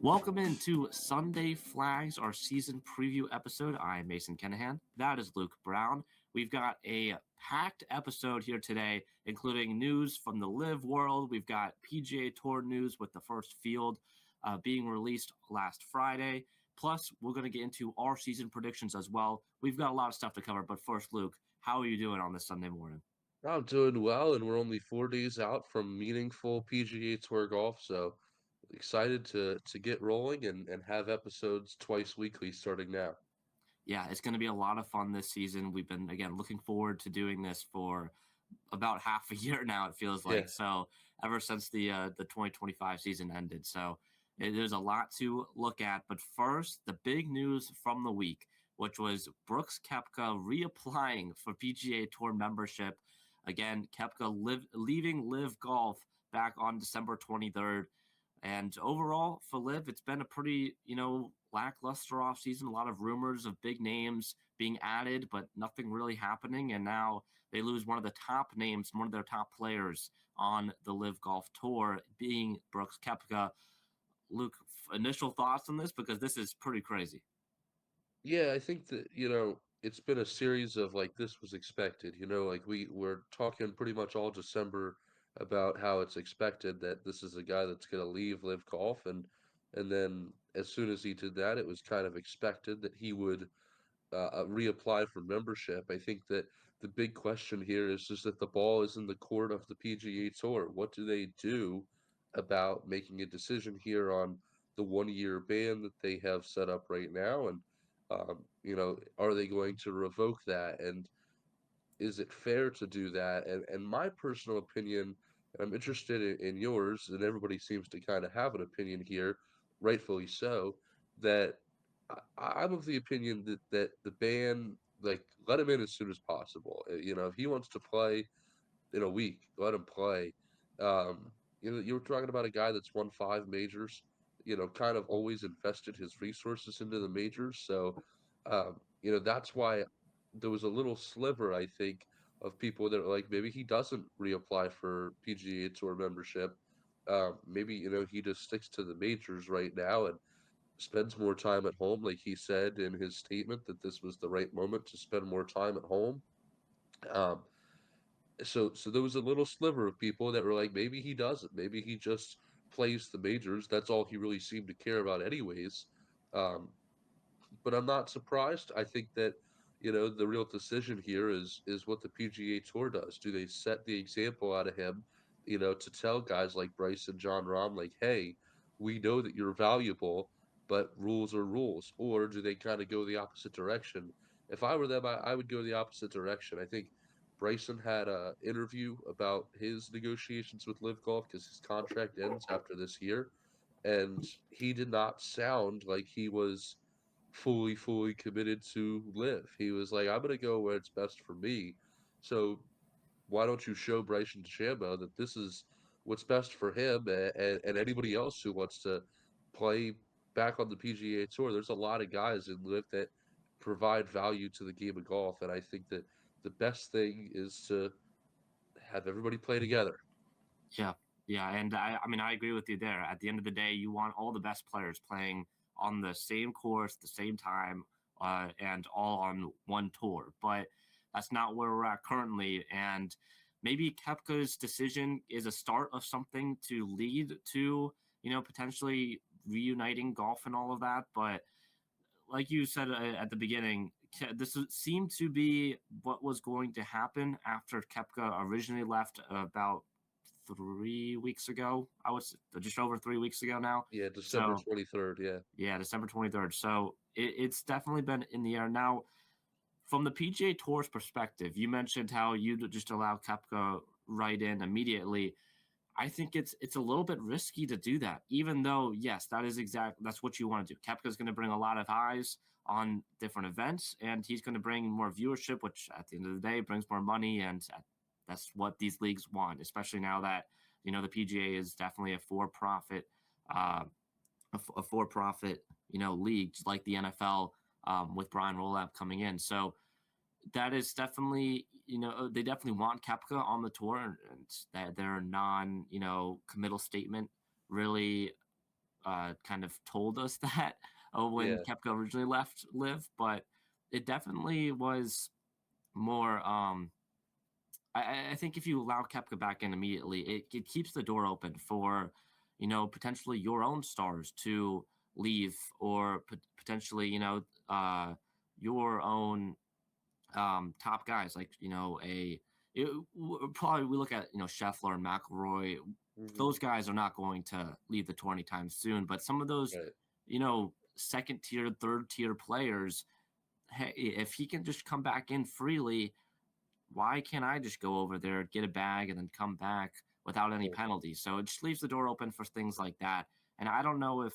Welcome into Sunday Flags, our season preview episode. I'm Mason Kinnahan. That is Luke Brown. We've got a packed episode here today, including news from the live world. We've got PGA Tour news with the first field being released last Friday. Plus, we're going to get into our season predictions as well. We've got a lot of stuff to cover. But first, Luke, how are you doing on this Sunday morning? I'm doing well, and we're only 4 days out from meaningful PGA Tour golf, so excited to get rolling and have episodes twice weekly starting now. Yeah, it's going to be a lot of fun this season. We've been, again, looking forward to doing this for about half a year now, it feels like. Yeah, So ever since the 2025 season ended. So there's a lot to look at. But first, the big news from the week, which was Brooks Koepka reapplying for PGA Tour membership. Again, Koepka leaving Live Golf back on December 23rd. And overall, for Liv, it's been a pretty, lackluster offseason. A lot of rumors of big names being added, but nothing really happening. And now they lose one of the top names, one of their top players on the Live Golf Tour, being Brooks Koepka. Luke, initial thoughts on this? Because this is pretty crazy. yeah, I think that, it's been a series of like this was expected, like we're talking pretty much all December about how it's expected that this is a guy that's going to leave Live Golf, and then as soon as he did that, it was kind of expected that he would reapply for membership. I think that the big question here is just that the ball is in the court of the PGA Tour. What do they do about making a decision here on the 1 year ban that they have set up right now? And, are they going to revoke that? And is it fair to do that? And my personal opinion, and I'm interested in yours, and everybody seems to kind of have an opinion here, rightfully so, that I'm of the opinion that the ban, like, let him in as soon as possible. If he wants to play in a week, let him play. You were talking about a guy that's won 5 majors, kind of always invested his resources into the majors. So, that's why there was a little sliver, I think, of people that are like, maybe he doesn't reapply for PGA Tour membership. Maybe, he just sticks to the majors right now and spends more time at home, like he said in his statement that this was the right moment to spend more time at home. Um, so there was a little sliver of people that were like, maybe he doesn't. Maybe he just plays the majors. That's all he really seemed to care about, anyways. Um, but I'm not surprised. I think that the real decision here is what the PGA Tour does. Do they set the example out of him, to tell guys like Bryce and John Rahm, like, hey, we know that you're valuable, but rules are rules, or do they kind of go the opposite direction? If I were them, I would go the opposite direction. I think Bryson had a interview about his negotiations with Live Golf because his contract ends after this year, and he did not sound like he was fully committed to Live. He was like, I'm gonna go where it's best for me. So why don't you show Bryson DeChambeau that this is what's best for him and anybody else who wants to play back on the PGA Tour? There's a lot of guys in Live that provide value to the game of golf, and I think that the best thing is to have everybody play together. Yeah. Yeah. And I mean, I agree with you there. At the end of the day, you want all the best players playing on the same course, the same time, and all on one tour. But that's not where we're at currently. And maybe Kepka's decision is a start of something to lead to, potentially reuniting golf and all of that. But like you said at the beginning, this seemed to be what was going to happen after Kepka originally left about 3 weeks ago. I was just over 3 weeks ago now. Yeah, December So 23rd. Yeah. yeah, December 23rd. So it's definitely been in the air now. From the PGA Tour's perspective, you mentioned how you just allow Kepka right in immediately. I think it's a little bit risky to do that, even though yes, that's what you want to do. Kepka's going to bring a lot of eyes on different events, and he's going to bring more viewership, which at the end of the day brings more money, and that's what these leagues want, especially now that the PGA is definitely a for-profit, a for-profit league, just like the NFL with Brian Rolab coming in. So that is definitely, they definitely want Kepka on the tour, and that their non, committal statement really kind of told us that when Yeah, Kepka originally left Live, but it definitely was more. I think if you allow Kepka back in immediately, it keeps the door open for, potentially your own stars to leave, or potentially, your own top guys, like, probably we look at, Scheffler and McElroy. hmm, Those guys are not going to leave the tour anytime soon, but some of those, right, second tier, third tier players, hey, if he can just come back in freely, why can't I just go over there, get a bag, and then come back without any right. penalties? So it just leaves the door open for things like that. And I don't know if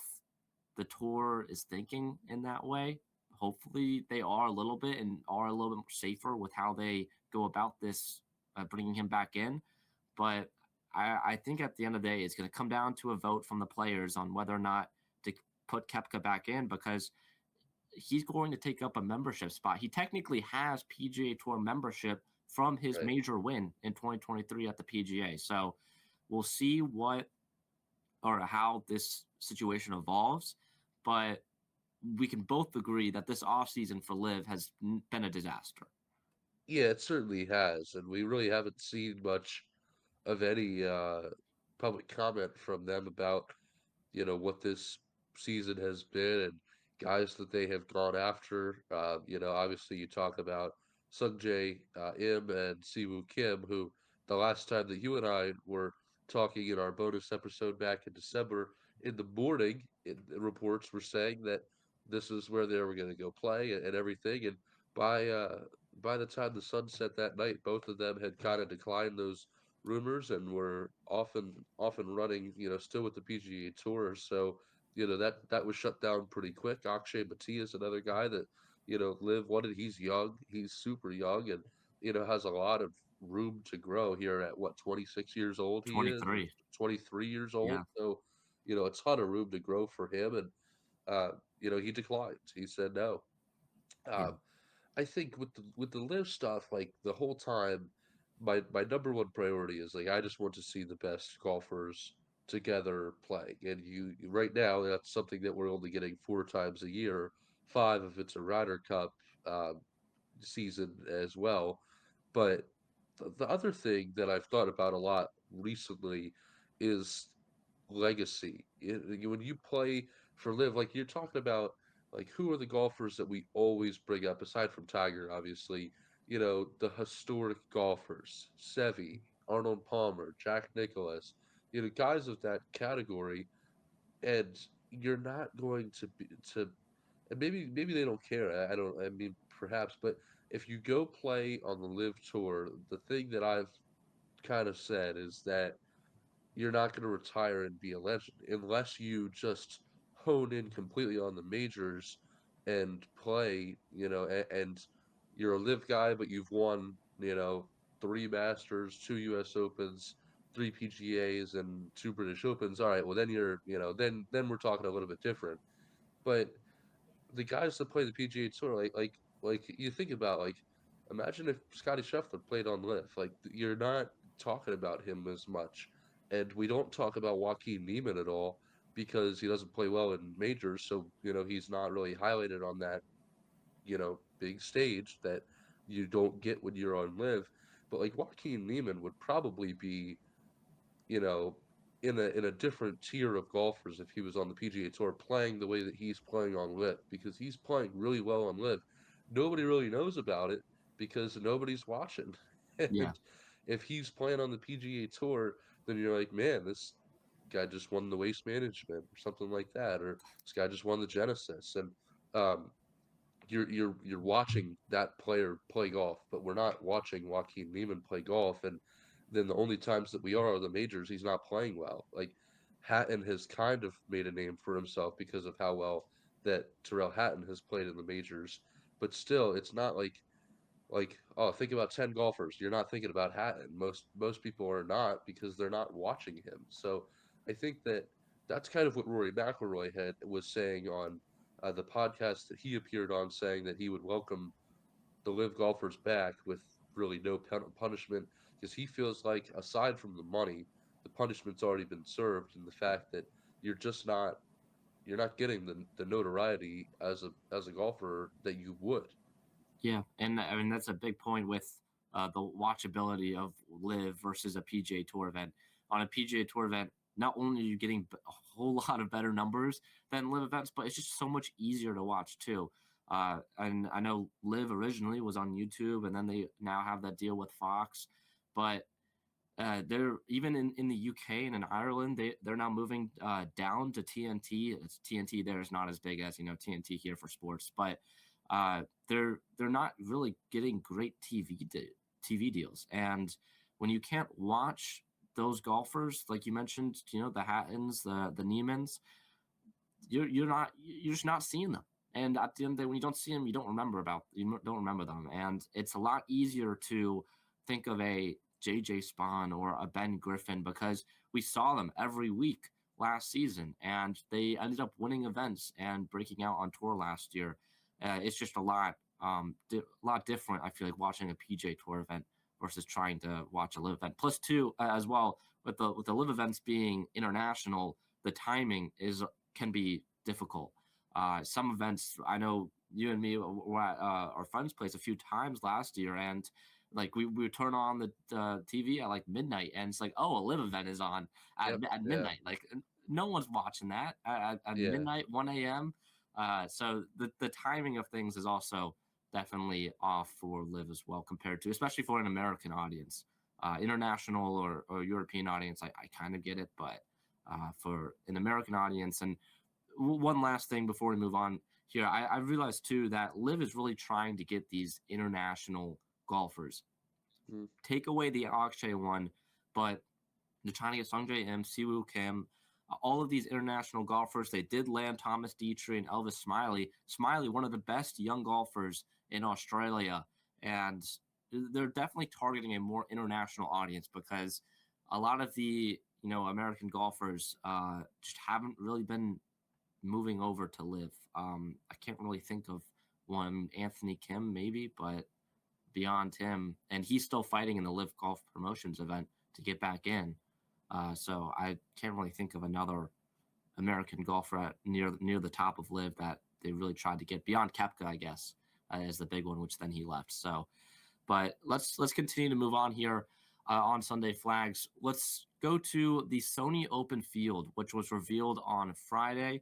the tour is thinking in that way. Hopefully, they are a little bit, and are a little bit more safer with how they go about this, bringing him back in. But I think at the end of the day, it's going to come down to a vote from the players on whether or not to put Kepka back in, because he's going to take up a membership spot. He technically has PGA Tour membership from his Right. major win in 2023 at the PGA. So we'll see what or how this situation evolves. But we can both agree that this offseason for Liv has been a disaster. Yeah, it certainly has, and we really haven't seen much of any public comment from them about what this season has been and guys that they have gone after. Obviously you talk about Sungjae Im and Siwoo Kim, who the last time that you and I were talking in our bonus episode back in December, in the morning, the reports were saying that this is where they were going to go play and everything. And by uh, by the time the sun set that night, both of them had kind of declined those rumors and were often running, still with the PGA Tour. So, that was shut down pretty quick. Akshay Bhatia is another guy that, Liv wanted. He's young. He's super young and, has a lot of room to grow here at what, 26 years old he is, or 23. 23 years old. Yeah. So, a ton of room to grow for him. And, uh, he declined. He said no. Yeah. Um, I think with the live stuff, like the whole time, my number one priority is like I just want to see the best golfers together playing. And right now that's something that we're only getting 4 times a year, five if it's a Ryder Cup uh, season as well. But the other thing that I've thought about a lot recently is legacy. When you play for live, like you're talking about, like who are the golfers that we always bring up aside from Tiger, obviously, the historic golfers, Seve, Arnold Palmer, Jack Nicklaus, guys of that category, and you're not going to be to and maybe they don't care. I don't. I mean, perhaps, but if you go play on the live tour, the thing that I've kind of said is that you're not going to retire and be a legend unless you just hone in completely on the majors and play, and you're a live guy, but you've won, three Masters, two U.S. Opens, three PGAs, and two British Opens. All right, well then then we're talking a little bit different. But the guys that play the PGA Tour, like you think about, like imagine if Scotty Scheffler played on Live. Like you're not talking about him as much, and we don't talk about Joaquin Neiman at all because he doesn't play well in majors. So he's not really highlighted on that big stage that you don't get when you're on Live. But like Joaquin Neiman would probably be you know, in a different tier of golfers if he was on the PGA Tour playing the way that he's playing on Live because he's playing really well on Live. Nobody really knows about it because nobody's watching. Yeah. And if he's playing on the PGA Tour, then you're like, man, this guy just won the Waste Management or something like that, or this guy just won the Genesis, and um, you're watching that player play golf, but we're not watching Joaquin Neiman play golf. And then the only times that we are the majors, he's not playing well. Like Hatton has kind of made a name for himself because of how well that Terrell Hatton has played in the majors, but still, it's not like oh, think about 10 golfers. You're not thinking about Hatton. Most people are not because they're not watching him. So I think that that's kind of what Rory McIlroy was saying on the podcast that he appeared on, saying that he would welcome the live golfers back with really no punishment because he feels like aside from the money, the punishment's already been served, and the fact that you're just not. you're not getting the notoriety as a golfer that you would. Yeah, and I mean that's a big point with the watchability of Live versus a PGA Tour event. On a PGA Tour event, not only are you getting a whole lot of better numbers than Live events, but it's just so much easier to watch too. And I know Live originally was on YouTube, and then they now have that deal with Fox. But they're even in the UK and in Ireland, they're now moving down to TNT. It's TNT there is not as big as TNT here for sports, but they're not really getting great TV deals. And when you can't watch those golfers, like you mentioned, the Hattons, the Niemans, you're just not seeing them. And at the end of the day, when you don't see them, you don't remember them. And it's a lot easier to think of a JJ Spawn or a Ben Griffin because we saw them every week last season, and they ended up winning events and breaking out on tour last year. It's just a lot different. I feel like watching a PGA Tour event versus trying to watch a live event. Plus, two as well with the live events being international, the timing can be difficult. Some events, I know you and me were at our friend's place a few times last year, and like we would turn on the TV at like midnight, and it's like, oh, a live event is on Yep. at Yeah. midnight. Like no one's watching that at Yeah. midnight, 1 a.m. So the timing of things is also definitely off for live as well, compared to especially for an American audience. International or European audience, I kind of get it, but for an American audience. And one last thing before we move on here, I realized too that live is really trying to get these international golfers. Mm. Take away the Akshay one, but they're trying to get Sungjae Im, Siwoo Kim, all of these international golfers. They did land Thomas Dietrich and Elvis Smiley. Smiley, one of the best young golfers in Australia, and they're definitely targeting a more international audience because a lot of the American golfers just haven't really been moving over to live. I can't really think of one. Anthony Kim maybe, but beyond him, and he's still fighting in the live golf promotions event to get back in. So I can't really think of another American golfer near the top of live that they really tried to get beyond Koepka, I guess, is the big one, which then he left. So, but let's continue to move on here on Sunday Flags. Let's go to the Sony Open field, which was revealed on Friday.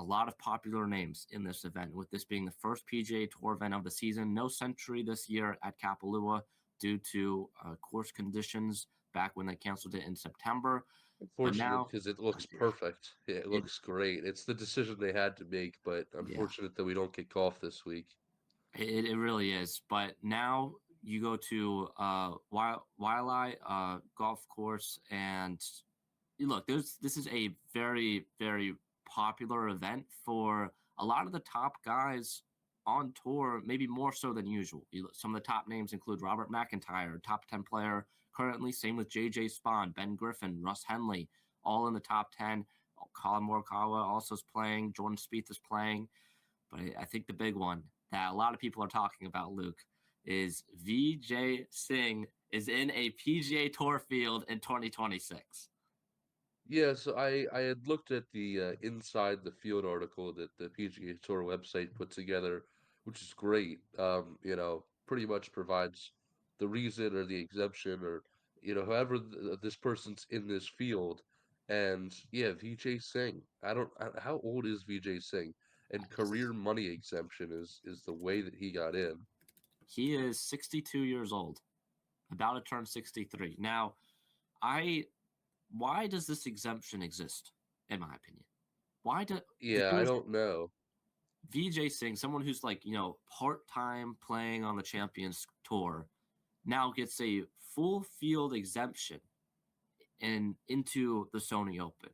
A lot of popular names in this event, with this being the first PGA Tour event of the season. No Century this year at Kapalua due to course conditions back when they canceled it in September. But Unfortunate now because it looks perfect. Yeah, it it, looks great. It's the decision they had to make, but yeah, unfortunate that we don't get golf this week. it really is. But now you go to Wailea golf course, and look, this is a very, very popular event for a lot of the top guys on tour, maybe more so than usual. Some of the top names include Robert McIntyre, top 10 player currently. Same with JJ Spawn, Ben Griffin, Russ Henley, all in the top 10. Colin Morikawa also is playing. Jordan Spieth is playing. But I think the big one that a lot of people are talking about, Luke, is Vijay Singh is in a PGA Tour field in 2026. Yeah, so I had looked at the inside the field article that the PGA Tour website put together, which is great. Pretty much provides the reason or the exemption or however this person's in this field. And yeah, Vijay Singh. How old is Vijay Singh? And career money exemption is the way that he got in. He is 62 years old, about to turn 63. Now, I why does this exemption exist? In my opinion, why do Yeah, I there's don't know. VJ Singh, someone who's like part time playing on the Champions Tour, now gets a full field exemption and into the Sony Open.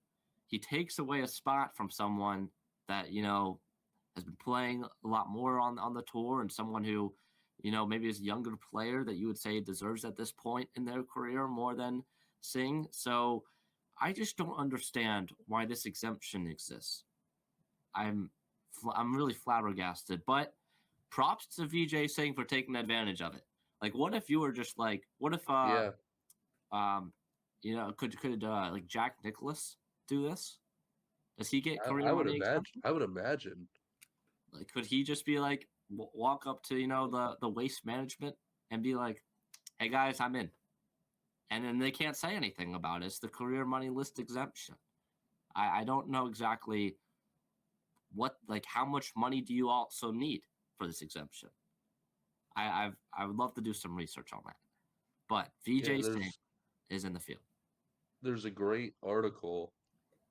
He takes away a spot from someone that has been playing a lot more on the tour, and someone who maybe is a younger player that you would say deserves at this point in their career more than Singh. So I just don't understand why this exemption exists. I'm I'm really flabbergasted, but props to VJ Singh for taking advantage of it. Like, what if you were just like, what if Yeah. um, could like Jack Nicklaus do this? Does he get I, career I would money imagine. exemption? I would imagine. Like, could he just be like, walk up to the waste management and be like, "Hey guys, I'm in," and then they can't say anything about it. It's the career money list exemption. I don't know exactly what, like, how much money do you also need for this exemption. I would love to do some research on that. But Yeah, Vijay Singh is in the field. there's a great article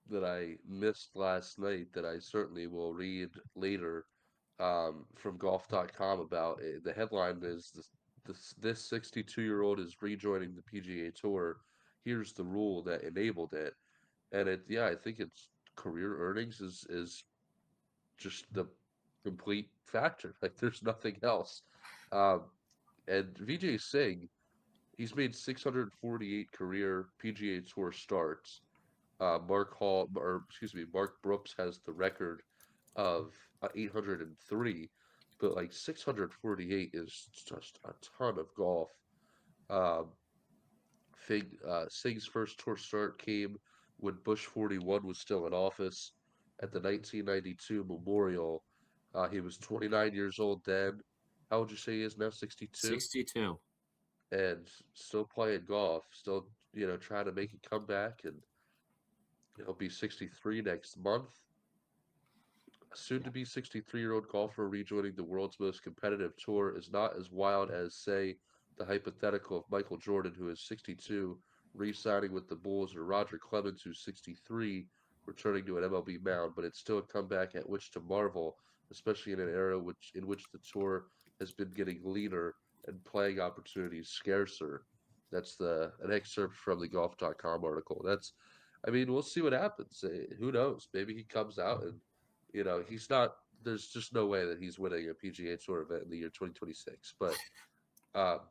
that I missed last night that I certainly will read later from golf.com about it. The headline is this 62-year-old is rejoining the PGA Tour. Here's the rule that enabled it. And I think it's career earnings is just the complete factor. Like there's nothing else. Um, and Vijay Singh, he's made 648 career PGA Tour starts. Mark Brooks has the record of 803, but like 648 is just a ton of golf. Um, Singh's first tour start came when Bush 41 was still in office at the 1992 Memorial. He was 29 years old then. How would you say he is now? 62? 62. And still playing golf, still, trying to make a comeback. And he'll be 63 next month. Soon Yeah. to be 63-year-old golfer rejoining the world's most competitive tour is not as wild as, say, the hypothetical of Michael Jordan, who is 62, re-signing with the Bulls, or Roger Clemens, who's 63, returning to an MLB mound, but it's still a comeback at which to marvel, especially in an era in which the tour has been getting leaner and playing opportunities scarcer. That's an excerpt from the golf.com article. I mean, we'll see what happens. Who knows? Maybe he comes out and he's not. There's just no way that he's winning a PGA Tour event in the year 2026. But um,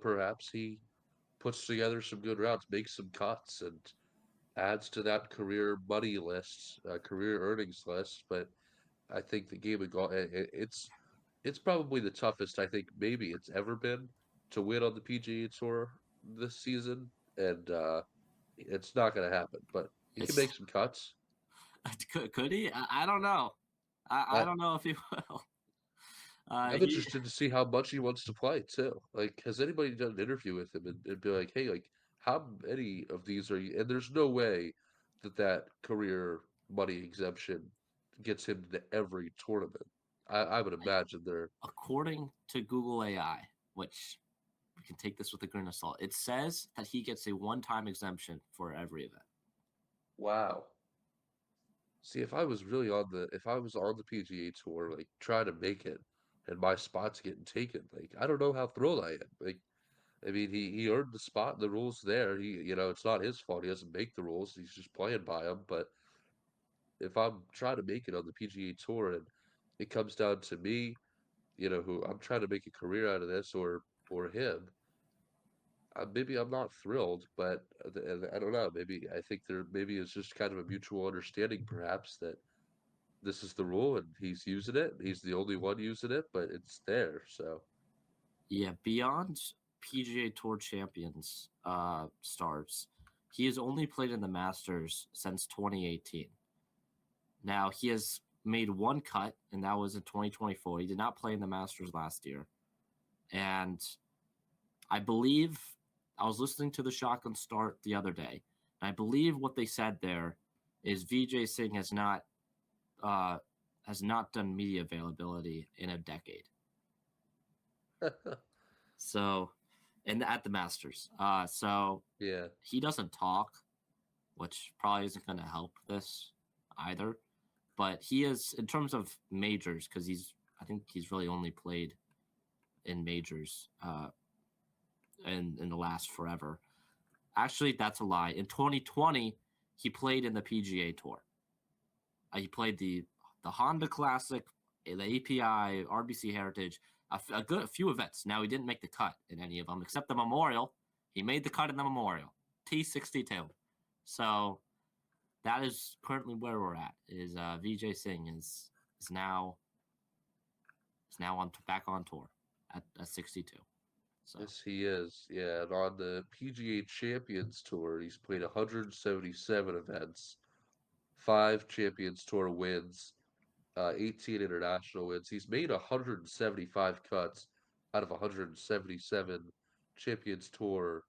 perhaps he puts together some good rounds, makes some cuts, and adds to that career money list, career earnings list. But I think the game of golf, it's probably the toughest I think maybe it's ever been to win on the PGA Tour this season, and it's not going to happen. But he can It's make some cuts. could he? I don't know. I I, don't know if he will. I'm He interested to see how much he wants to play too. Like, has anybody done an interview with him and be like, "Hey, like, how many of these are you?" And there's no way that career money exemption gets him to every tournament. I would imagine they're according to Google AI, which we can take this with a grain of salt, it says that he gets a one-time exemption for every event. wow. See, if I was on the PGA Tour, like trying to make it, and my spot's getting taken, like I don't know how thrilled I am. Like, I mean, he earned the spot. The rules there. It's not his fault. He doesn't make the rules. He's just playing by them. But if I'm trying to make it on the PGA Tour and it comes down to me, who I'm trying to make a career out of this, or him, maybe I'm not thrilled. But I don't know. Maybe I think maybe it's just kind of a mutual understanding, perhaps, that this is the rule and he's using it. He's the only one using it, but it's there. So Yeah, beyond PGA Tour champions starts, he has only played in the Masters since 2018. Now he has made one cut, and that was in 2024. He did not play in the Masters last year, and I believe I was listening to the Shotgun Start the other day, and I believe what they said there is Vijay Singh uh, has not done media availability in a decade. So, and at the Masters, so yeah, he doesn't talk, which probably isn't going to help this either. But he is, in terms of majors, because I think he's really only played in majors in the last forever. Actually, that's a lie. In 2020, he played in the PGA Tour. He played the Honda Classic, the API, RBC Heritage, a few events. Now he didn't make the cut in any of them except the Memorial. He made the cut in the Memorial, T62. So that is currently where we're at. Is Vijay Singh is now on back on tour at 62. So yes, he is. Yeah, and on the PGA Champions Tour, he's played 177 events, 5 Champions Tour wins, 18 international wins. He's made 175 cuts out of 177 Champions Tour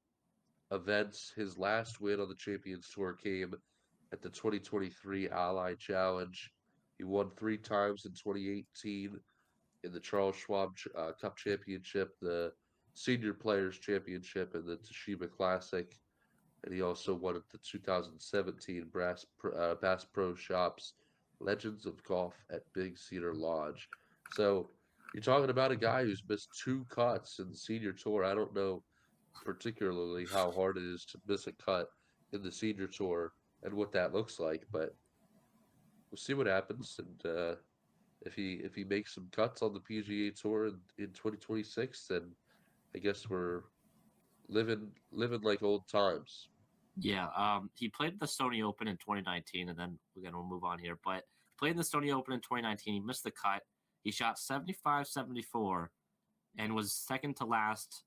events. His last win on the Champions Tour came at the 2023 Ally Challenge. He won 3 times in 2018 in the Charles Schwab Cup Championship, the Senior Players Championship, and the Toshiba Classic. And he also won at the 2017 Bass Pro Shops Legends of Golf at Big Cedar Lodge. So you're talking about a guy who's missed 2 cuts in the Senior Tour. I don't know particularly how hard it is to miss a cut in the Senior Tour and what that looks like, but we'll see what happens. And if he makes some cuts on the PGA Tour in 2026, then I guess we're living like old times. Yeah, he played the Sony Open in 2019, and then we're gonna move on here. But he played in the Sony Open in 2019. He missed the cut. He shot 75, 74, and was second to last.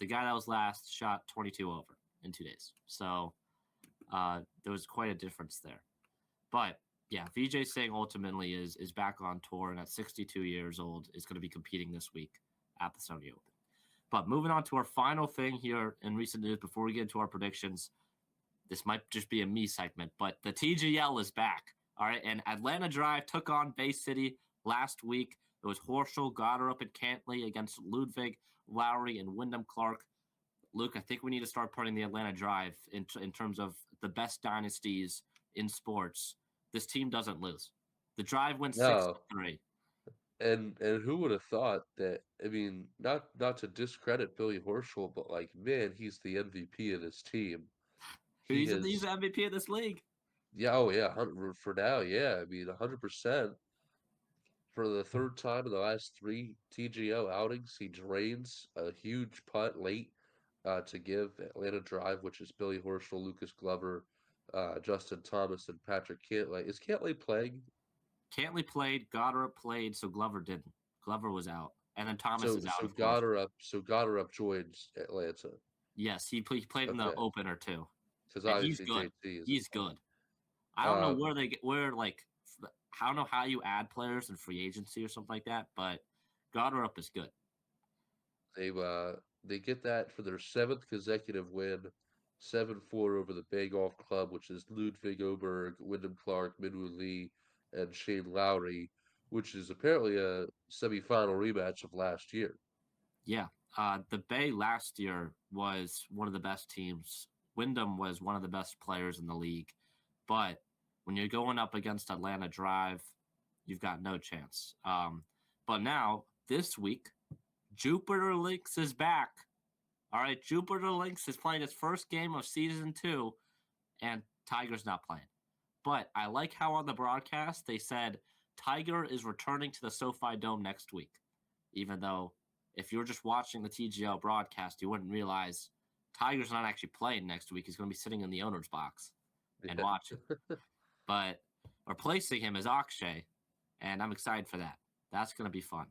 The guy that was last shot 22 over in 2 days. So there was quite a difference there. But yeah, Vijay Singh ultimately is back on tour, and at 62 years old is going to be competing this week at the Sony Open. But moving on to our final thing here in recent news before we get into our predictions, this might just be a me segment, but the TGL is back. All right, and Atlanta Drive took on Bay City last week. It was Horschel, Goddard and Cantley against Ludwig, Lowry, and Wyndham Clark. Luke, I think we need to start putting the Atlanta Drive in terms of the best dynasties in sports. This team doesn't lose. The Drive wins No, 6-3. and who would have thought that? I mean, not to discredit Billy Horschel, but like, man, he's the MVP of this team. He He's has, the MVP of this league. yeah, oh yeah, for now, yeah. I mean, 100%. For the third time in the last 3 TGO outings, he drains a huge putt late to give Atlanta Drive, which is Billy Horschel, Lucas Glover, Justin Thomas, and Patrick Cantlay. Is Cantlay playing? Cantley played, Goddard played, so Glover didn't. Glover was out. And then Thomas is So out, so of course. Goddard joins Atlanta. Yes, he played in the Okay, opener too. because And he's obviously good. JT isn't He's playing. good. I don't know Um, where they get I don't know how you add players in free agency or something like that, but Goddard is good. they they get that for their 7th consecutive win, 7-4 over the Bay Golf Club, which is Ludwig Oberg, Wyndham Clark, Minwoo Lee, and Shane Lowry, which is apparently a semifinal rematch of last year. Yeah. The Bay last year was one of the best teams. Wyndham was one of the best players in the league. But when you're going up against Atlanta Drive, you've got no chance. But now, this week, Jupiter Lynx is back. All right, Jupiter Lynx is playing its first game of season 2, and Tiger's not playing. But I like how on the broadcast they said Tiger is returning to the SoFi Dome next week, even though if you were just watching the TGL broadcast, you wouldn't realize Tiger's not actually playing next week. He's going to be sitting in the owner's box and Yeah. watching. But replacing him is Akshay, and I'm excited for that. That's going to be fun.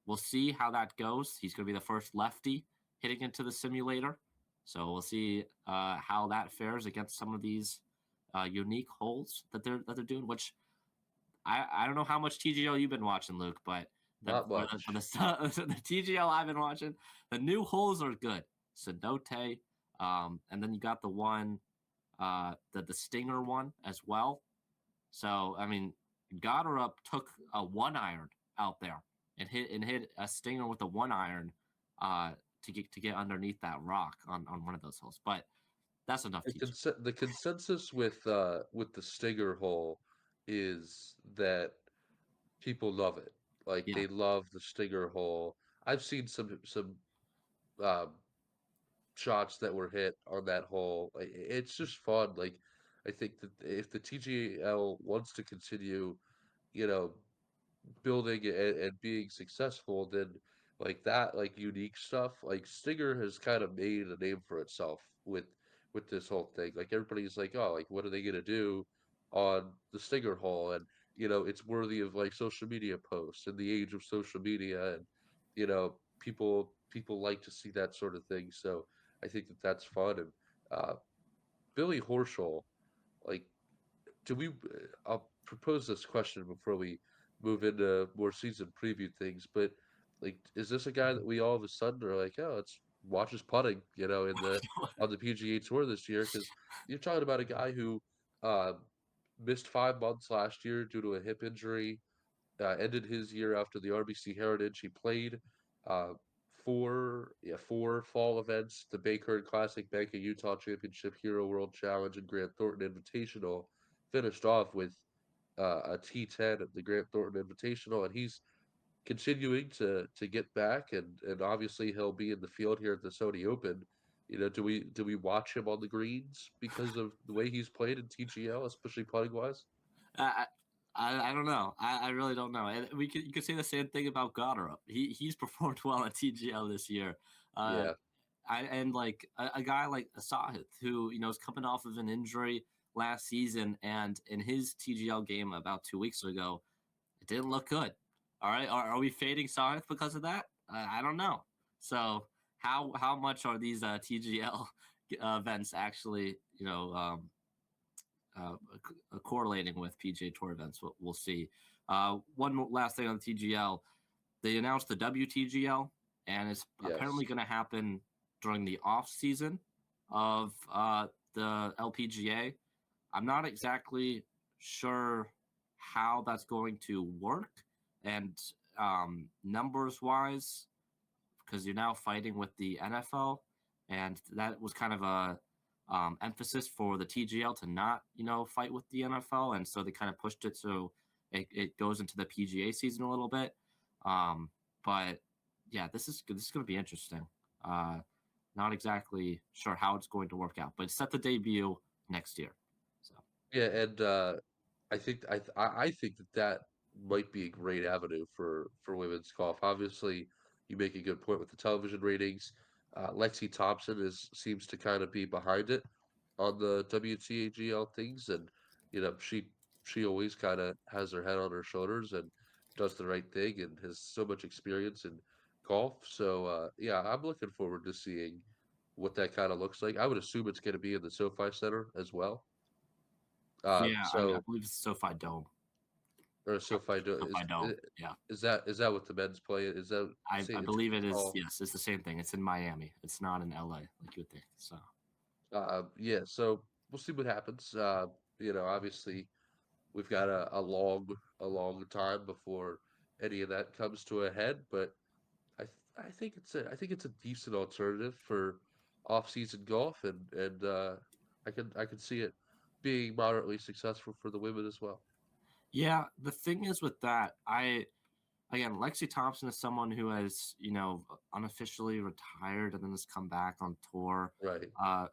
We'll see how that goes. He's going to be the first lefty hitting into the simulator, so we'll see how that fares against some of these unique holes that they're doing. Which I don't know how much TGL you've been watching, Luke, but Not much. the TGL I've been watching, the new holes are good. Cenote, and then you got the one, the Stinger one as well. So I mean, Goddard took a 1-iron out there and hit a Stinger with a 1-iron to get underneath that rock on one of those holes. But that's enough teaching. The consensus with the Stinger hole is that people love it. Like Yeah, they love the Stinger hole. I've seen some um, shots that were hit on that hole. It's just fun. Like I think that if the TGL wants to continue, you know, building and being successful, then like that, like unique stuff, like Stinger has kind of made a name for itself with this whole thing. Like everybody's like, oh, like what are they gonna do on the Stinger hole? And it's worthy of like social media posts in the age of social media, and people like to see that sort of thing. So I think that that's fun. And Billy Horschel, like do we? I'll propose this question before we move into more season preview things. But like, is this a guy that we all of a sudden are like, oh, let's watch his putting, in the on the PGA Tour this year? Because you're talking about a guy who uh, missed 5 months last year due to a hip injury. Ended his year after the RBC Heritage. He played uh, four fall events: the Bay Current Classic, Bank of Utah Championship, Hero World Challenge, and Grant Thornton Invitational. Finished off with a T10 at the Grant Thornton Invitational, and he's continuing to get back, and obviously he'll be in the field here at the Sony Open. Do we watch him on the greens because of the way he's played in TGL, especially putting wise? I, I don't know. I really don't know. And you could say the same thing about Goddard. He's performed well at TGL this year. Uh, Yeah, and like a guy like Asahith, who is coming off of an injury last season, and in his TGL game about 2 weeks ago, it didn't look good. All right, are we fading Sahith because of that? I don't know. So how much are these TGL events actually correlating with PGA Tour events? We'll see. One last thing on the TGL, they announced the WTGL, and it's yes. apparently going to happen during the off season of the LPGA. I'm not exactly sure how that's going to work, and numbers wise, because you're now fighting with the NFL, and that was kind of a emphasis for the TGL to not, fight with the NFL, and so they kind of pushed it so it goes into the PGA season a little bit. But yeah, this is going to be interesting. Uh, Not exactly sure how it's going to work out, but it's set to debut next year. So Yeah, and I think that might be a great avenue for women's golf. Obviously, you make a good point with the television ratings. Lexi Thompson is seems to kind of be behind it on the WTAGL things, and she always kind of has her head on her shoulders and does the right thing and has so much experience in golf. So yeah, I'm looking forward to seeing what that kind of looks like. I would assume it's going to be in the SoFi Center as well. yeah, I So believe it's SoFi Dome. or SoFi SoFi Dome. Yeah, is that what the men's play is? That I St. believe it Nicholas is. Hall? Yes, it's the same thing. It's in Miami. It's not in LA like you would think. So Yeah. So we'll see what happens. Obviously we've got a long time before any of that comes to a head, but I think it's a decent alternative for off-season golf, and I can see it being moderately successful for the women as well. yeah, the thing is with that, I again, Lexi Thompson is someone who has, unofficially retired and then has come back on tour. Right. Uh,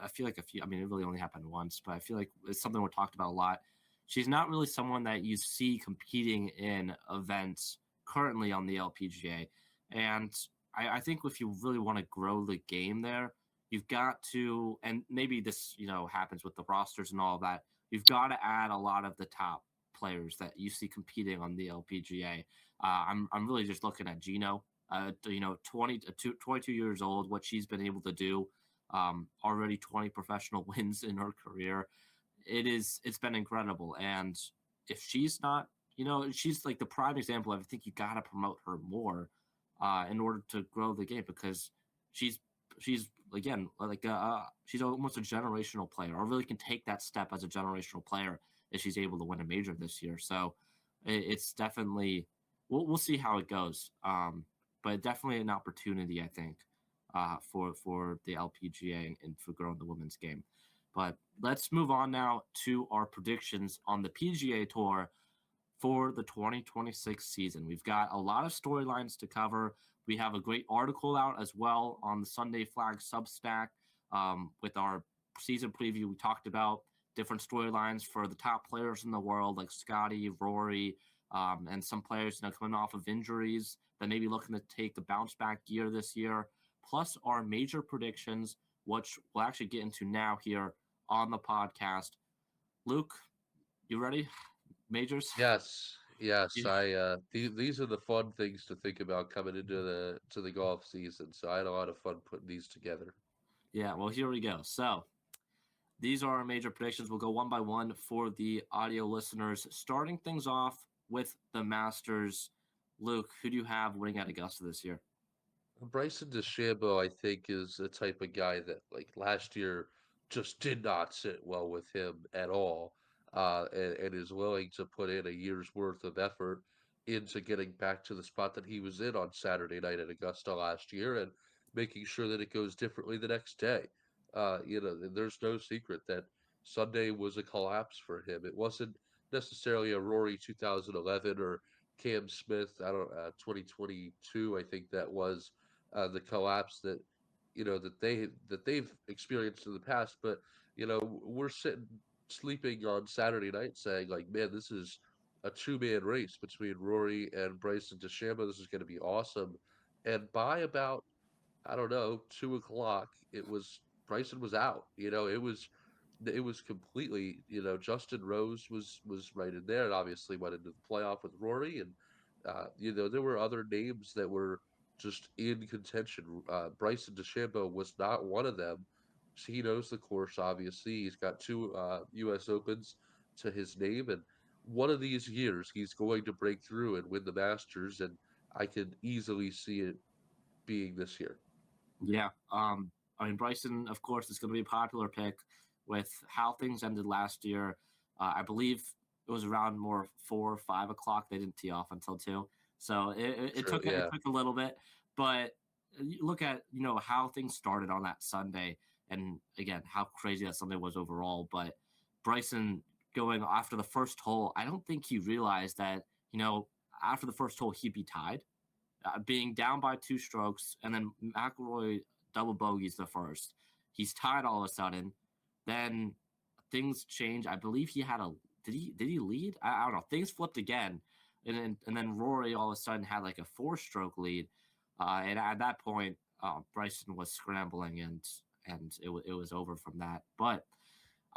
I feel like I mean, it really only happened once, but I feel like it's something we're talked about a lot. She's not really someone that you see competing in events currently on the LPGA. And I think if you really want to grow the game there, you've got to, and maybe this, happens with the rosters and all of that, you've got to add a lot of the top players that you see competing on the LPGA. I'm really just looking at Gino. 22 years old, what she's been able to do. Already 20 professional wins in her career. It's been incredible. And if she's not, she's like the prime example of, I think you got to promote her more in order to grow the game, because she's she's again like she's almost a generational player, or really can take that step as a generational player if she's able to win a major this year. So it's definitely we'll see how it goes. But definitely an opportunity, I think, for the LPGA and for growing the women's game. But let's move on now to our predictions on the PGA Tour for the 2026 season. We've got a lot of storylines to cover. We have a great article out as well on the Sunday Flag Substack with our season preview. We talked about different storylines for the top players in the world, like Scotty, Rory, and some players coming off of injuries that may be looking to take a bounce back year this year, plus our major predictions, which we'll actually get into now here on the podcast. Luke, you ready? Majors? Yes, yes. Yeah. These are the fun things to think about coming into the golf season. So I had a lot of fun putting these together. Yeah, well, here we go. So these are our major predictions. We'll go one by one for the audio listeners. Starting things off with the Masters. Luke, who do you have winning at Augusta this year? Bryson DeChambeau, I think, is a type of guy that like last year just did not sit well with him at all, and is willing to put in a year's worth of effort into getting back to the spot that he was in on Saturday night at Augusta last year, and making sure that it goes differently the next day. There's no secret that Sunday was a collapse for him. It wasn't necessarily a Rory 2011 or Cam Smith, I don't 2022, I think that was the collapse that they've experienced in the past. But we're sitting sleeping on Saturday night saying like, man, this is a two-man race between Rory and Bryson DeChambeau. This is going to be awesome. And by about I don't know 2 o'clock, it was Bryson was out. It was completely, Justin Rose was right in there and obviously went into the playoff with Rory, and there were other names that were just in contention. Bryson DeChambeau was not one of them. He knows the course, obviously. He's got two US Opens to his name, and one of these years he's going to break through and win the Masters, and I could easily see it being this year. Yeah. I mean, Bryson, of course, is going to be a popular pick with how things ended last year. I believe it was around more 4 or 5 o'clock. They didn't tee off until 2. So it True, took yeah. a little bit. But you look at, how things started on that Sunday. And again, how crazy that Sunday was overall. But Bryson going after the first hole, I don't think he realized that, after the first hole, he'd be tied being down by 2 strokes, and then McIlroy double bogeys the first. He's tied all of a sudden. Then things change. I believe he had a did he lead? I don't know. Things flipped again, and then Rory all of a sudden had like a 4-stroke lead, and at that point, Bryson was scrambling, and it was over from that. But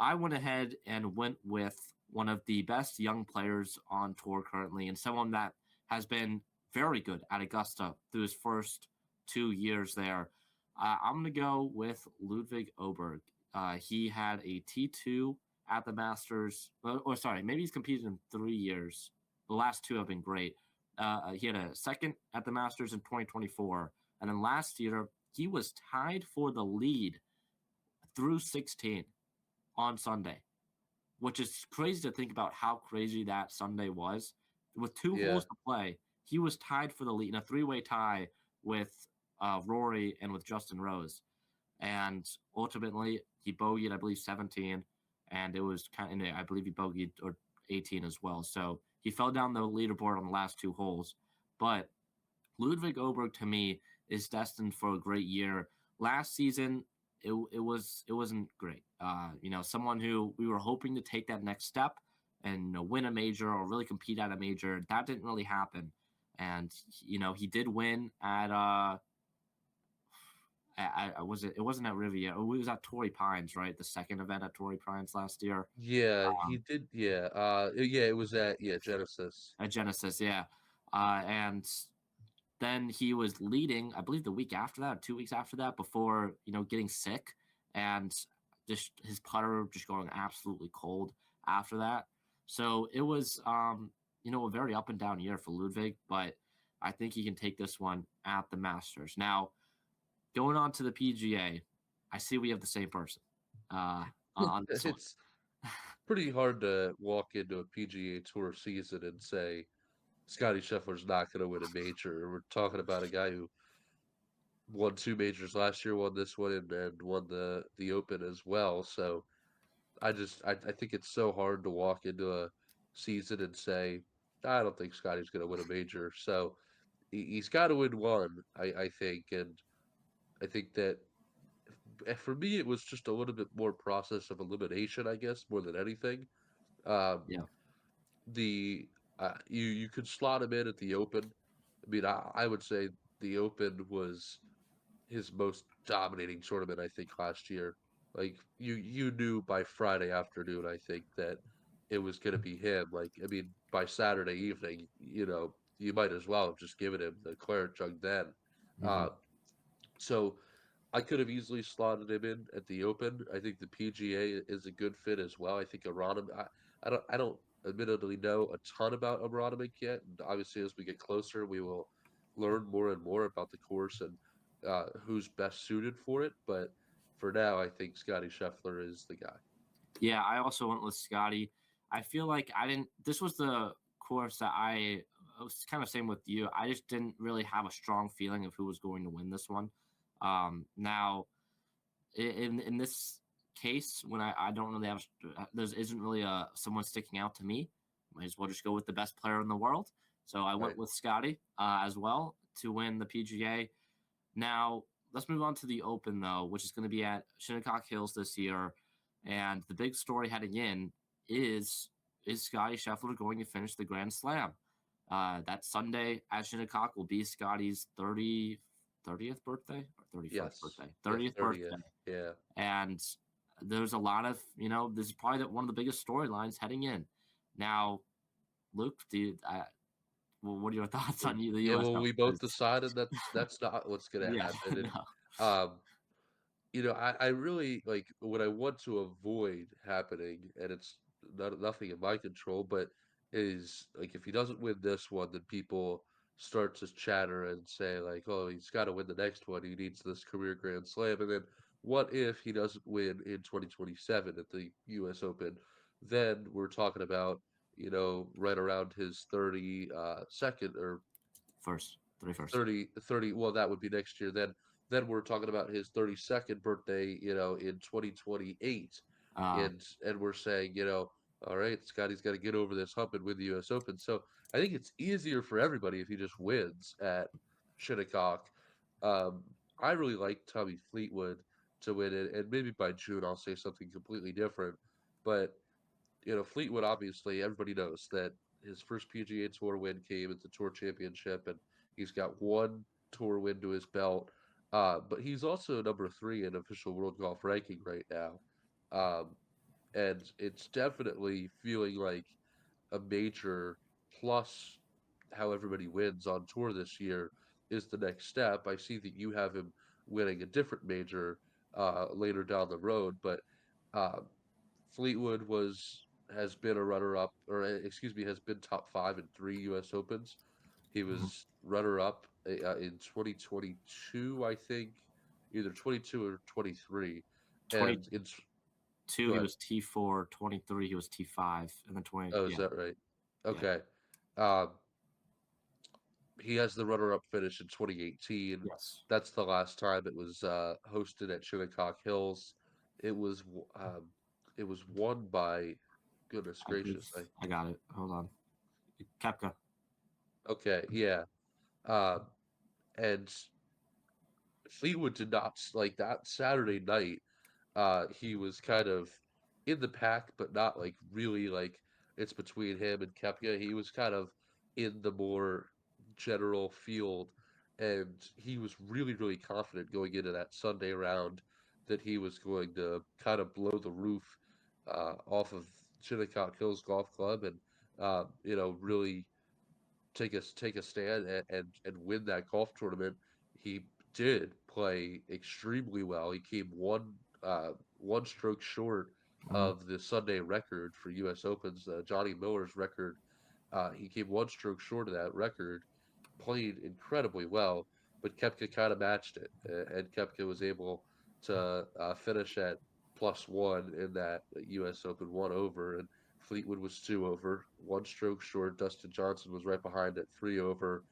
I went ahead and went with one of the best young players on tour currently, and someone that has been very good at Augusta through his first 2 years there. I'm going to go with Ludwig Oberg. He had a T2 at the Masters, or sorry, maybe he's competed in 3 years. The last 2 have been great. He had a second at the Masters in 2024, and then last year he was tied for the lead through 16 on Sunday, which is crazy to think about how crazy that Sunday was. With 2 Yeah. holes to play, he was tied for the lead in a 3-way tie with Rory and with Justin Rose. And ultimately, he bogeyed, I believe, 17, and it was kind of, I believe he bogeyed or 18 as well. So he fell down the leaderboard on the last 2 holes. But Ludwig Oberg, to me, is destined for a great year. Last season, it wasn't great. Someone who we were hoping to take that next step and win a major or really compete at a major. That didn't really happen, and he did win at was it? It wasn't at Riviera. It was at Torrey Pines, right? The second event at Torrey Pines last year. Yeah, he did. Yeah, yeah, it was at Genesis. At Genesis, yeah. And then he was leading, I believe, the week after that, or 2 weeks after that, before getting sick, and just his putter just going absolutely cold after that. So it was, a very up and down year for Ludwig, but I think he can take this one at the Masters. Now, going on to the PGA, I see we have the same person on this one. It's pretty hard to walk into a PGA Tour season and say Scotty Scheffler's not going to win a major. We're talking about a guy who won 2 majors last year, won this one, and won the Open as well. So I think it's so hard to walk into a season and say I don't think Scotty's going to win a major. So he's got to win one, I think, and I think that for me it was just a little bit more process of elimination, I guess, more than anything. Um, Yeah. the you could slot him in at the Open. I mean, I would say the Open was his most dominating tournament, I think, last year. Like you knew by Friday afternoon, I think, that it was going to be him. Like, I mean, by Saturday evening, you might as well have just given him the claret jug then. Hmm. Uh, so I could have easily slotted him in at the Open. I think the PGA is a good fit as well. I think I don't admittedly know a ton about Aronimik yet, and obviously as we get closer, we will learn more and more about the course and who's best suited for it. But for now, I think Scotty Scheffler is the guy. Yeah, I also went with Scotty. I feel like I didn't. This was the course that I was kind of same with you. I just didn't really have a strong feeling of who was going to win this one. Now in this case, when I don't really have there isn't really a someone sticking out to me. Might as well just go with the best player in the world. So I went Right? with Scotty as well to win the PGA. Now let's move on to the Open though, which is going to be at Shinnecock Hills this year. And the big story heading in is Scotty Scheffler going to finish the Grand Slam? That Sunday at Shinnecock will be Scotty's 30th birthday or 31st Yes. birthday, Yeah, 30th 30th. birthday. Yeah. And there's a lot of, this is probably one of the biggest storylines heading in. Now, Luke, well, what are your thoughts on the Yeah, U.S. well, Open? we both decided that's not what's gonna Yeah, happen. And no, um I really like what I want to avoid happening, and it's nothing in my control, but is like if he doesn't win this one, then people start to chatter and say like, "Oh, he's got to win the next one. He needs this career Grand Slam." And then what if he doesn't win in 2027 at the U.S. Open? Then we're talking about right around his 32nd or first, 31st. 30. Well, that would be next year. Then we're talking about his 32nd birthday, in 2028. Uh, And we're saying, all right, Scotty's got to get over this hump and win the US Open. So I think it's easier for everybody if he just wins at Shinnecock. Um, I really like Tommy Fleetwood to win it, and maybe by June I'll say something completely different. But Fleetwood, obviously, everybody knows that his first PGA Tour win came at the Tour Championship, and he's got one Tour win to his belt. But he's also number 3 in official world golf ranking right now. Um, and it's definitely feeling like a major plus how everybody wins on tour this year is the next step. I see that you have him winning a different major later down the road, but uh, Fleetwood has been a runner up, or excuse me, has been top 5 in 3 U.S. Opens. He mhm. was runner up in 2022, I think, either 22 or 23, and 22, it's go he ahead. was T4, 23, he was T5, and then 20, Oh, is yeah, that right? yeah, Okay. Um, he has the runner-up finish in 2018. yes. That's the last time it was hosted at Shinnecock Hills. It was it was won by goodness I believe gracious. I got it. Hold on. Kepka. Okay, yeah. Um, and Fleetwood did not like that Saturday night. He was kind of in the pack, but not like really like it's between him and Kepka. He was kind of in the more general field, and he was really, really confident going into that Sunday round that he was going to kind of blow the roof off of Shinnecock Hills Golf Club and really take a stand and win that golf tournament. He did play extremely well. He came one stroke short Mhm. of the Sunday record for U.S. Opens, Johnny Miller's record. He came one stroke short of that record. Played incredibly well, but Kepka kind of matched it, and Kepka was able to finish at +1 in that U.S. Open 1 over, and Fleetwood was 2 over, one stroke short. Dustin Johnson was right behind at 3 over.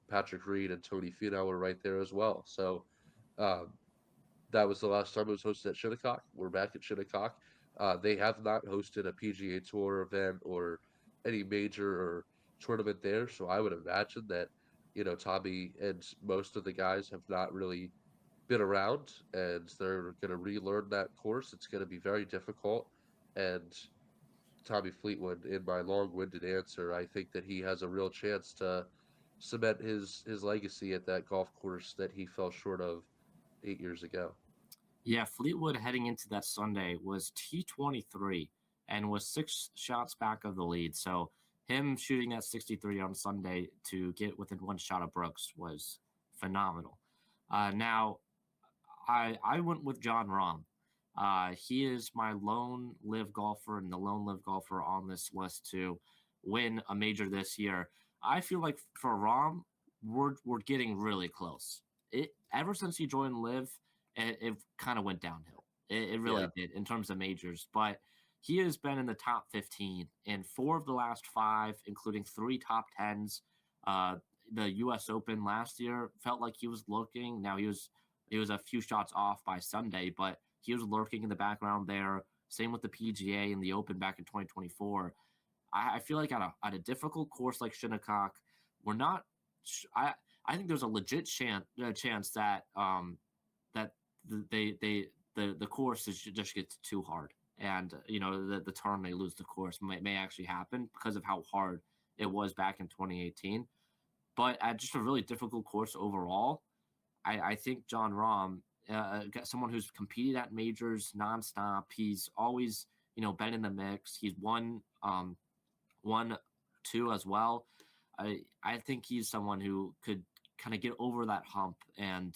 Patrick Reed and Tony Finau were right there as well. So um, that was the last time it was hosted at Shinnecock. We're back at Shinnecock. They have not hosted a PGA Tour event or any major or tournament there, so I would imagine that Tommy and most of the guys have not really been around, and they're going to relearn that course. It's going to be very difficult, and Tommy Fleetwood, in my long-winded answer, I think that he has a real chance to cement his legacy at that golf course that he fell short of 8 years ago. Yeah, Fleetwood heading into that Sunday was T23 and was 6 shots back of the lead. So him shooting that 63 on Sunday to get within 1 shot of Brooks was phenomenal. Now, I went with John Rahm. He is my lone live golfer and the lone live golfer on this list to win a major this year. I feel like for Rahm, we're getting really close. It ever since he joined live, it kind of went downhill. It really Yeah. did in terms of majors, but he has been in the top 15 in 4 of the last 5, including 3 top 10s. Uh, the U.S. Open last year felt like he was looking. Now he was a few shots off by Sunday, but he was lurking in the background there. Same with the PGA and the Open back in 2024. I feel like at a difficult course like Shinnecock, we're not. I think there's a legit chance that that the course just gets too hard, and the turn may lose the course may actually happen because of how hard it was back in 2018. But at just a really difficult course overall, I think John Rahm, got someone who's competed at majors nonstop. He's always been in the mix. He's won 2 as well. I think he's someone who could kind of get over that hump and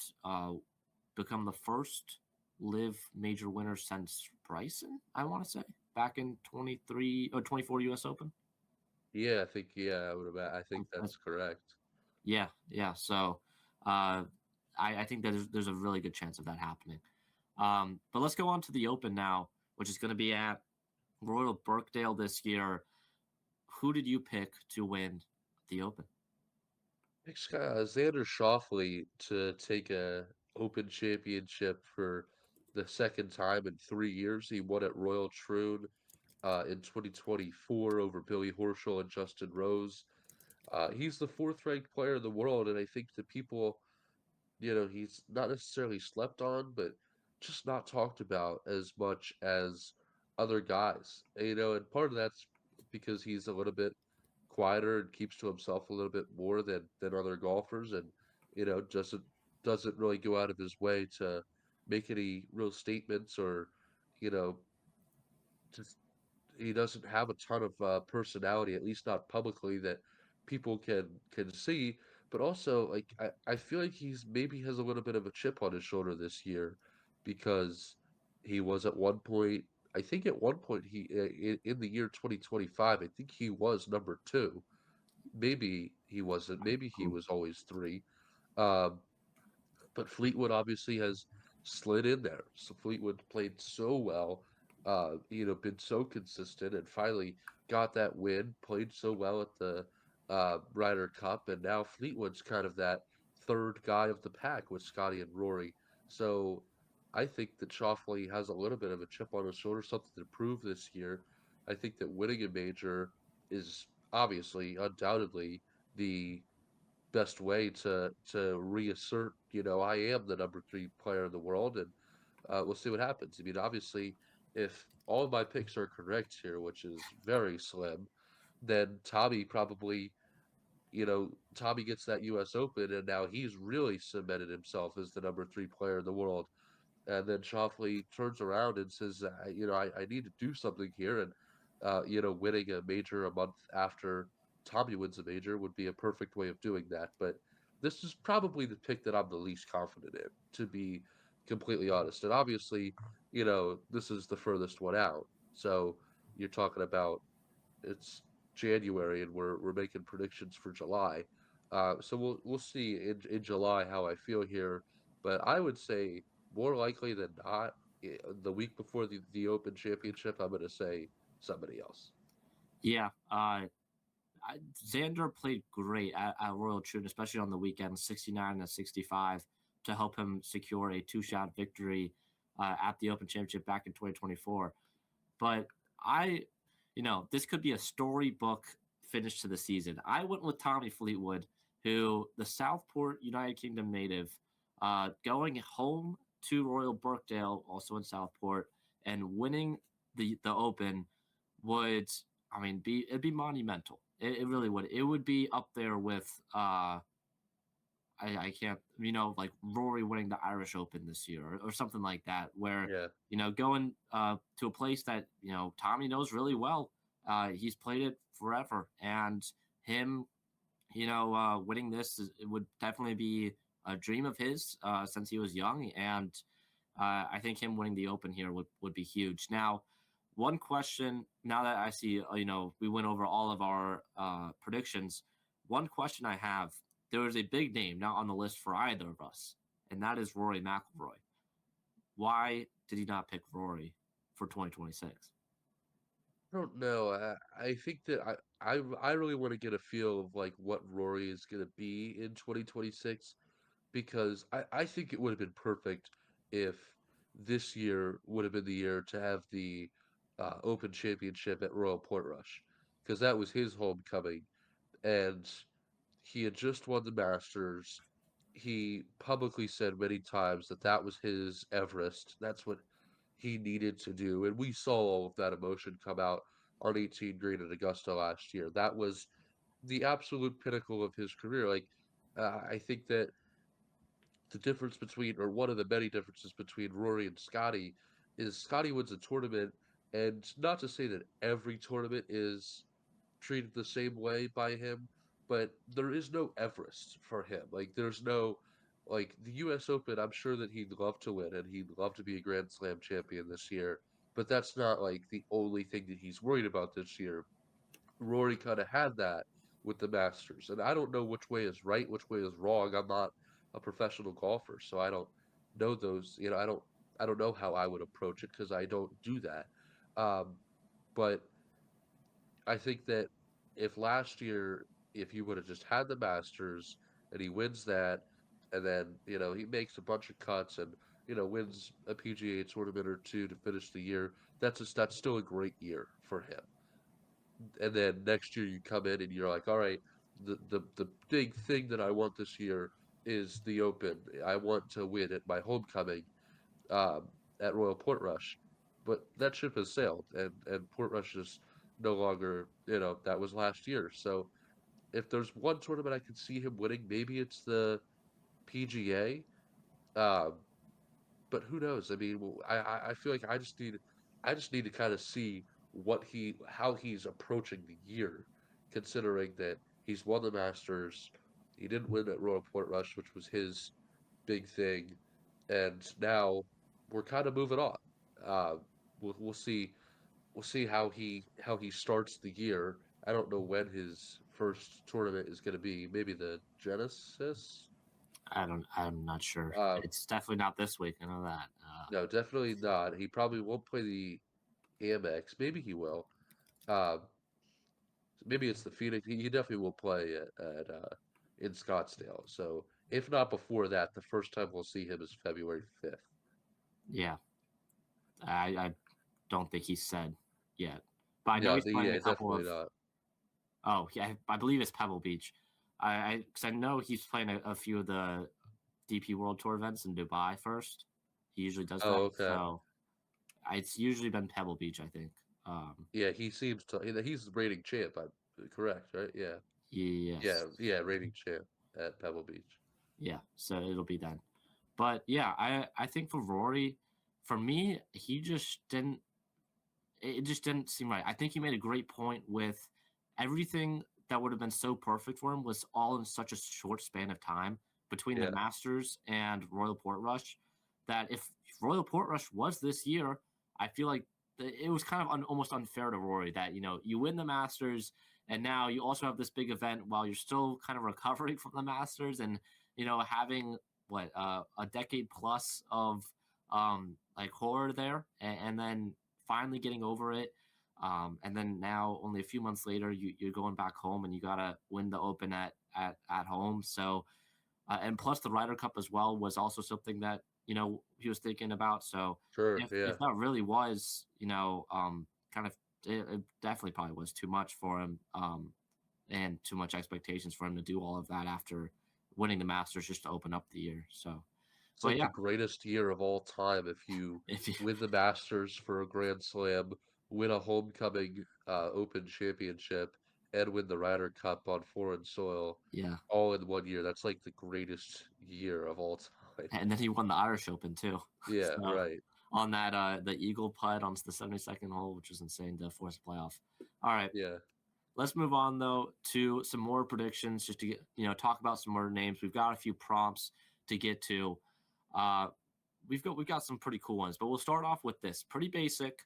become the first live major winner since Bryson, I want to say, back in 23 or 24 US Open. Yeah, I think I would have. I think Uh, that's correct. Yeah, yeah. So I think that there's a really good chance of that happening. But let's go on to the Open now, which is going to be at Royal Birkdale this year. Who did you pick to win the Open? Next guy, Xander Schauffele to take a Open Championship for the second time in 3 years. He won at Royal Troon in 2024 over Billy Horschel and Justin Rose. He's the fourth ranked player in the world, and I think the people, he's not necessarily slept on, but just not talked about as much as other guys. And part of that's because he's a little bit quieter and keeps to himself a little bit more than other golfers, and doesn't really go out of his way to make any real statements or you know just he doesn't have a ton of personality, at least not publicly, that people can see. But also, like I feel like he's maybe has a little bit of a chip on his shoulder this year because he was at one point. I think at one point he in the year 2025, I think he was number two. Maybe he wasn't. Maybe he was always three. Um, but Fleetwood obviously has slid in there. So Fleetwood played so well, been so consistent, and finally got that win. Played so well at the Ryder Cup, and now Fleetwood's kind of that third guy of the pack with Scotty and Rory. So I think that Schauffele has a little bit of a chip on his shoulder, something to prove this year. I think that winning a major is obviously, undoubtedly, the best way to reassert, I am the number three player in the world, and we'll see what happens. I mean, obviously, if all of my picks are correct here, which is very slim, then Tommy gets that U.S. Open, and now he's really cemented himself as the number three player in the world. And then Schauffele turns around and says, I need to do something here. And, winning a major a month after Tommy wins a major would be a perfect way of doing that. But this is probably the pick that I'm the least confident in, to be completely honest. And obviously, this is the furthest one out. So you're talking about it's January and we're making predictions for July. So we'll see in July how I feel here. But I would say more likely than not, the week before the Open Championship, I'm going to say somebody else. Yeah, Xander played great at Royal Troon, especially on the weekend, 69 and 65, to help him secure a 2-shot victory at the Open Championship back in 2024. But this could be a storybook finish to the season. I went with Tommy Fleetwood, who the Southport, United Kingdom native, going home to Royal Birkdale, also in Southport, and winning the Open would, it'd be monumental. It really would. It would be up there with I can't, like Rory winning the Irish Open this year or something like that, where, Yeah. Going to a place that, Tommy knows really well. He's played it forever. And him, winning this it would definitely be a dream of his since he was young. And I think him winning the Open here would be huge. Now, one question. Now that I see, we went over all of our predictions. One question I have: there is a big name not on the list for either of us, and that is Rory McIlroy. Why did he not pick Rory for 2026? I don't know. I think that I really want to get a feel of like what Rory is going to be in 2026 because I think it would have been perfect if this year would have been the year to have the Open Championship at Royal Portrush because that was his homecoming and he had just won the Masters. He publicly said many times that that was his Everest. That's what he needed to do. And we saw all of that emotion come out on 18 green at Augusta last year. That was the absolute pinnacle of his career. Like, I think that the difference between, or one of the many differences between Rory and Scotty is Scotty wins a tournament. And not to say that every tournament is treated the same way by him, but there is no Everest for him. Like there's no like the US Open, I'm sure that he'd love to win and he'd love to be a Grand Slam champion this year, but that's not like the only thing that he's worried about this year. Rory kind of had that with the Masters, and I don't know which way is right, which way is wrong. I'm not a professional golfer, so I don't know those, I don't know how I would approach it because I don't do that. Um, but I think that if last year, if he would have just had the Masters and he wins that, and then, he makes a bunch of cuts and, wins a PGA tournament or two to finish the year, that's still a great year for him. And then next year you come in and you're like, all right, the big thing that I want this year is the Open. I want to win at my homecoming um, at Royal Portrush, but that ship has sailed, and Portrush is no longer, that was last year. So if there's one tournament I could see him winning, maybe it's the PGA. Um, but who knows? I mean, I feel like I just need to kind of see how he's approaching the year, considering that he's won the Masters, he didn't win at Royal Portrush, which was his big thing, and now we're kind of moving on. Uh, we'll see how he starts the year. I don't know when his first tournament is going to be. Maybe the Genesis. I'm not sure. Uh, It's definitely not this week. I know that. no, definitely not. He probably won't play the Amex. Maybe he will. Uh, maybe it's the Phoenix. He definitely will play at in Scottsdale. So if not before that, the first time we'll see him is February 5th. Yeah, I don't think he's said yet, but I know No, he's playing a couple definitely of. not. Oh, yeah, I believe it's Pebble Beach. Because I know he's playing a few of the DP World Tour events in Dubai first. He usually does that, Oh, okay. so it's usually been Pebble Beach, I think. Yeah, he seems to. He's the reigning champ. I'm correct, right? Yeah, yeah, Yes, yeah. Reigning champ at Pebble Beach. yeah. So it'll be then. But yeah, I think for Rory, for me, he just didn't. It just didn't seem right. I think he made a great point with everything that would have been so perfect for him was all in such a short span of time between the Yeah, Masters and Royal Portrush that if Royal Portrush was this year, I feel like it was kind of almost unfair to Rory that you win the Masters and now you also have this big event while you're still kind of recovering from the Masters and having a decade plus of like horror there and then finally getting over it. And then now, only a few months later, you're going back home and you gotta win the Open at home. So, and plus the Ryder Cup as well was also something that he was thinking about. So, sure. if Yeah, that really was kind of it definitely probably was too much for him, and too much expectations for him to do all of that after winning the Masters just to open up the year. So, it's but like the yeah, greatest year of all time if you if you win the Masters for a Grand Slam, win a homecoming Open Championship, and win the Ryder Cup on foreign soil, yeah. all in one year. That's like the greatest year of all time. And then he won the Irish Open too. Yeah, So right. on that the eagle putt on the 72nd hole, which was insane to force a playoff. All right. Yeah. Let's move on though to some more predictions just to get talk about some more names. We've got a few prompts to get to. Uh we've got some pretty cool ones, but we'll start off with this pretty basic.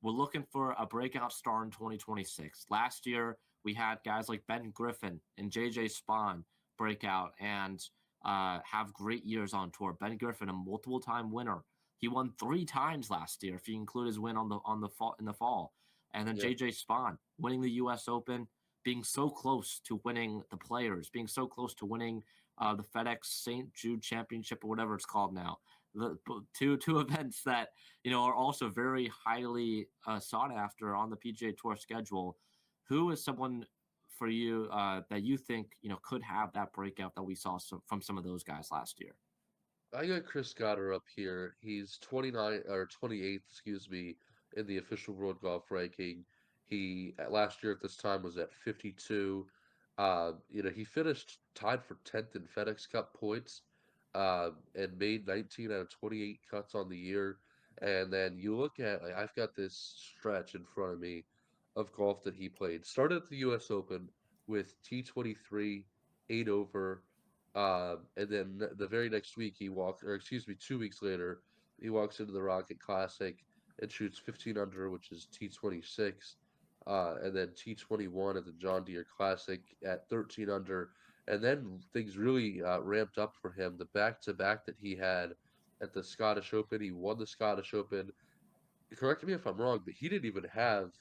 We're looking for a breakout star in 2026. Last year, we had guys like Ben Griffin and JJ Spawn break out and have great years on tour. Ben Griffin, a multiple-time winner. He won 3 times last year if you include his win on the fall in the fall. And then Yeah. JJ Spawn winning the U.S. Open, being so close to winning the Players, being so close to winning the FedEx St. Jude Championship or whatever it's called now. The two events that are also very highly sought after on the PGA Tour schedule. Who is someone for you that you think could have that breakout that we saw from some of those guys last year? I got Chris Goddard up here. He's 29 or 28th, excuse me, in the official world golf ranking. He last year at this time was at 52. He finished tied for 10th in FedEx Cup points, and made 19 out of 28 cuts on the year. And then you look at, like, I've got this stretch in front of me of golf that he played. Started at the U.S. Open with T23, 8 over. And then the very next week he walks, or excuse me, 2 weeks later, he walks into the Rocket Classic and shoots 15 under, which is T26, and then T21 at the John Deere Classic at 13 under. And then things really ramped up for him. The back-to-back that he had at the Scottish Open, he won the Scottish Open. Correct me if I'm wrong, but he didn't even have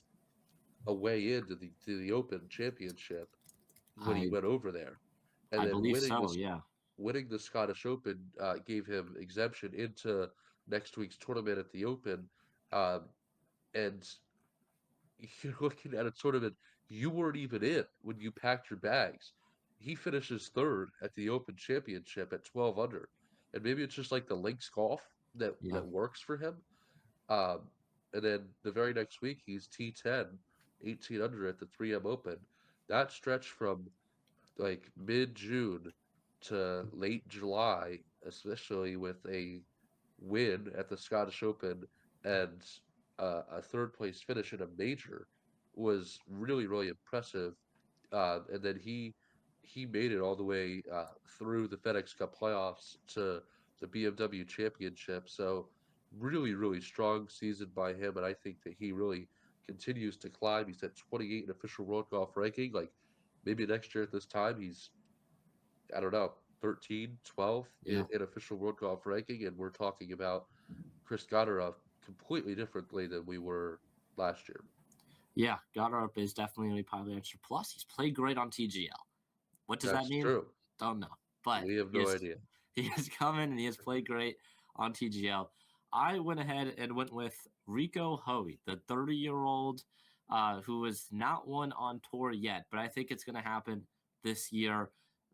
a way into the Open Championship when he I went over there. And I then believe so. Yeah. winning the Scottish Open gave him exemption into next week's tournament at the Open. Um, and you're looking at a tournament you weren't even in when you packed your bags. He finishes third at the Open Championship at 12 under. And maybe it's just like the links golf Yeah. that works for him. Um, and then the very next week, he's T10, 18 under at the 3M Open. That stretch from like mid-June to late July, especially with a win at the Scottish Open and a third place finish in a major, was really really impressive. And then he made it all the way through the FedEx Cup playoffs to the BMW Championship. So really really strong season by him, and I think that he really continues to climb. He's at 28 in official world golf ranking. Like maybe next year at this time he's, I don't know, 13, 12 Yeah. in official world golf ranking, and we're talking about Chris Goddard completely differently than we were last year. Yeah. Goddard is definitely going to be part of the answer. Plus, he's played great on TGL. What does that That's mean? true. Don't know. But We have he no is idea. he has come in and he has played great on TGL. I went ahead and went with Rico Hoey, the 30-year-old who has not won on tour yet, but I think it's going to happen this year.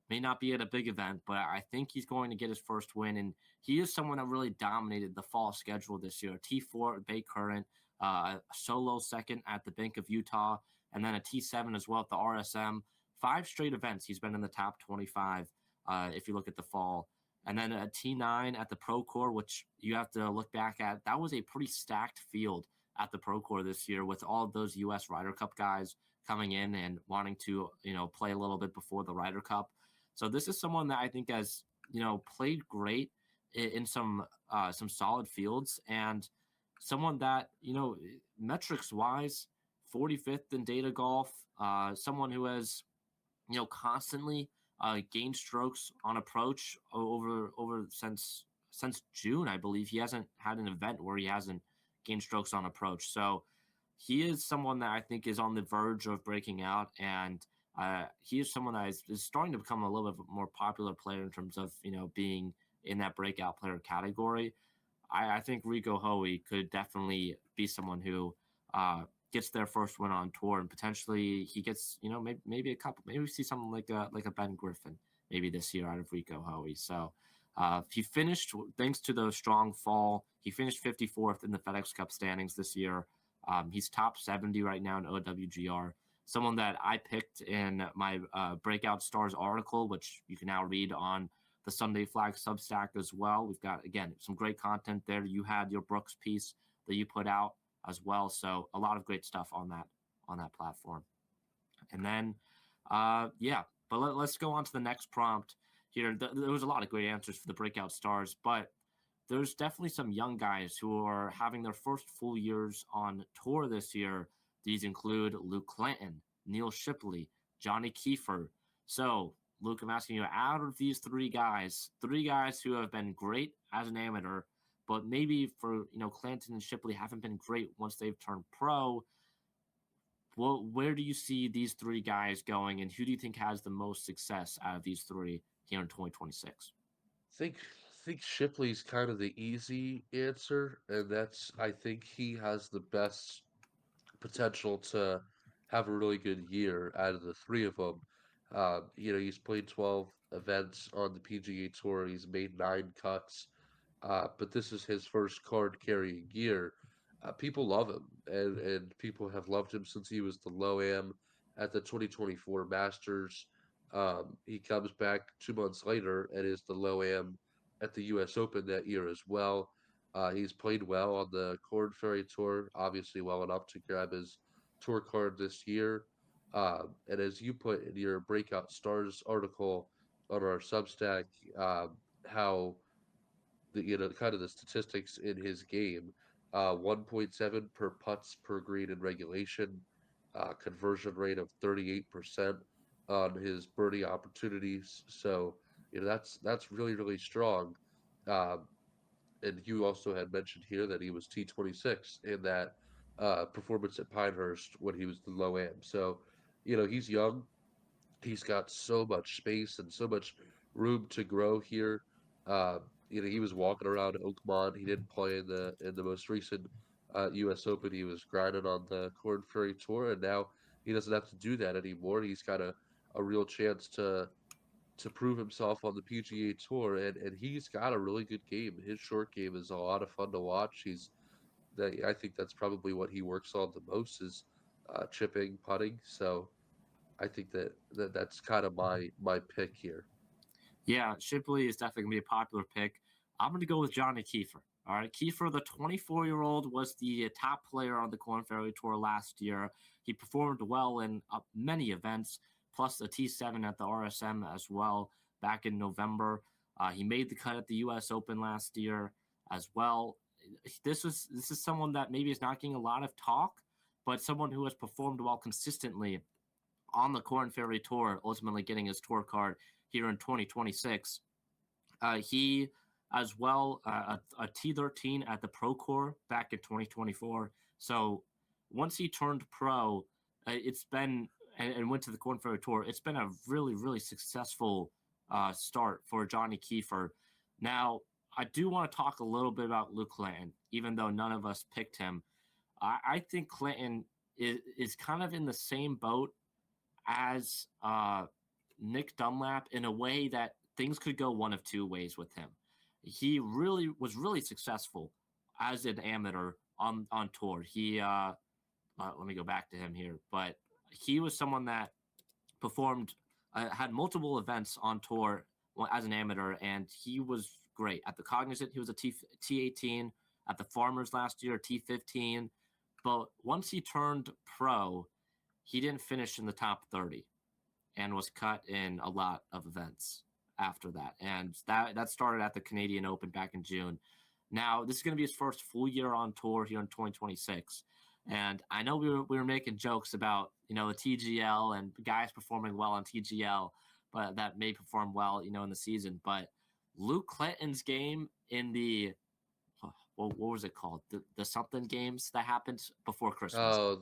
May not be at a big event, but I think he's going to get his first win. And he is someone that really dominated the fall schedule this year. T4 at Bay Current, a solo second at the Bank of Utah, and then a T7 as well at the RSM. 5 straight events he's been in the top 25 if you look at the fall. And then a T9 at the Pro Tour, which you have to look back at. That was a pretty stacked field at the Pro Tour this year with all of those U.S. Ryder Cup guys coming in and wanting to, play a little bit before the Ryder Cup. So this is someone that I think has, played great in some solid fields, and someone that, metrics wise, 45th in data golf, someone who has, constantly gained strokes on approach over since June, I believe. He hasn't had an event where he hasn't gained strokes on approach. So he is someone that I think is on the verge of breaking out, and he is someone that is starting to become a little bit more popular player in terms of being in that breakout player category. I think Rico Hoey could definitely be someone who gets their first win on tour, and potentially he gets maybe a couple. Maybe we see something like a Ben Griffin maybe this year out of Rico Hoey. So he finished, thanks to the strong fall, he finished 54th in the FedEx Cup standings this year. He's top 70 right now in OWGR. Someone that I picked in my Breakout Stars article, which you can now read on the Sunday Flag Substack as well. We've got, again, some great content there. You had your Brooks piece that you put out as well, so a lot of great stuff on that platform. And then, but let's go on to the next prompt here. There was a lot of great answers for the Breakout Stars, but there's definitely some young guys who are having their first full years on tour this year. These include Luke Clanton, Neil Shipley, Johnny Kiefer. So, Luke, I'm asking you, out of these three guys who have been great as an amateur, but maybe for Clanton and Shipley haven't been great once they've turned pro. Well, where do you see these three guys going, and who do you think has the most success out of these three here in 2026? Think think Shipley's kind of the easy answer, and that's I think he has the best potential to have a really good year out of the three of them. He's played 12 events on the PGA Tour. He's made 9 cuts, but this is his first card carrying year. People love him, and people have loved him since he was the low am at the 2024 Masters. He comes back 2 months later and is the low am at the U.S. Open that year as well. He's played well on the Corn Ferry Tour, obviously well enough to grab his tour card this year. And as you put in your Breakout Stars article on our Substack, how kind of the statistics in his game, 1.7 per putts per green in regulation, conversion rate of 38% on his birdie opportunities. So that's really really strong. Um, and you also had mentioned here that he was T26 in that performance at Pinehurst when he was the low am. So, he's young. He's got so much space and so much room to grow here. Uh, he was walking around Oakmont. He didn't play in the most recent U.S. Open. He was grinding on the Corn Ferry Tour, and now he doesn't have to do that anymore. He's got a real chance to prove himself on the PGA Tour, and he's got a really good game. His short game is a lot of fun to watch. I think that's probably what he works on the most is chipping, putting. So I think that's kind of my pick here. Yeah, Shipley is definitely going to be a popular pick. I'm going to go with Johnny Kiefer. All right, Kiefer, the 24-year-old, was the top player on the Corn Ferry Tour last year. He performed well in many events, plus a T7 at the RSM as well back in November. He made the cut at the U.S. Open last year as well. This is someone that maybe is not getting a lot of talk, but someone who has performed well consistently on the Corn Ferry Tour, ultimately getting his tour card here in 2026. He as well a T13 at the Pro Tour back in 2024. So once he turned pro, it's been and went to the Corn Ferry Tour. It's been a really really successful start for Johnny Kiefer. Now I do want to talk a little bit about Luke Clanton, even though none of us picked him. I think Clanton is kind of in the same boat as Nick Dunlap in a way that things could go one of two ways with him. He was really successful as an amateur on tour. Let me go back to him here, but he was someone that performed, had multiple events on tour as an amateur, and he was great at the Cognizant. He was a T18 at the Farmers last year, T15, but once he turned pro, he didn't finish in the top 30 and was cut in a lot of events after that. And that started at the Canadian Open back in June. Now, this is going to be his first full year on tour here in 2026. And I know we were making jokes about, the TGL and guys performing well on TGL, but that may perform well, in the season. But Luke Clanton's game in the what was it called? The something games that happened before Christmas. Oh,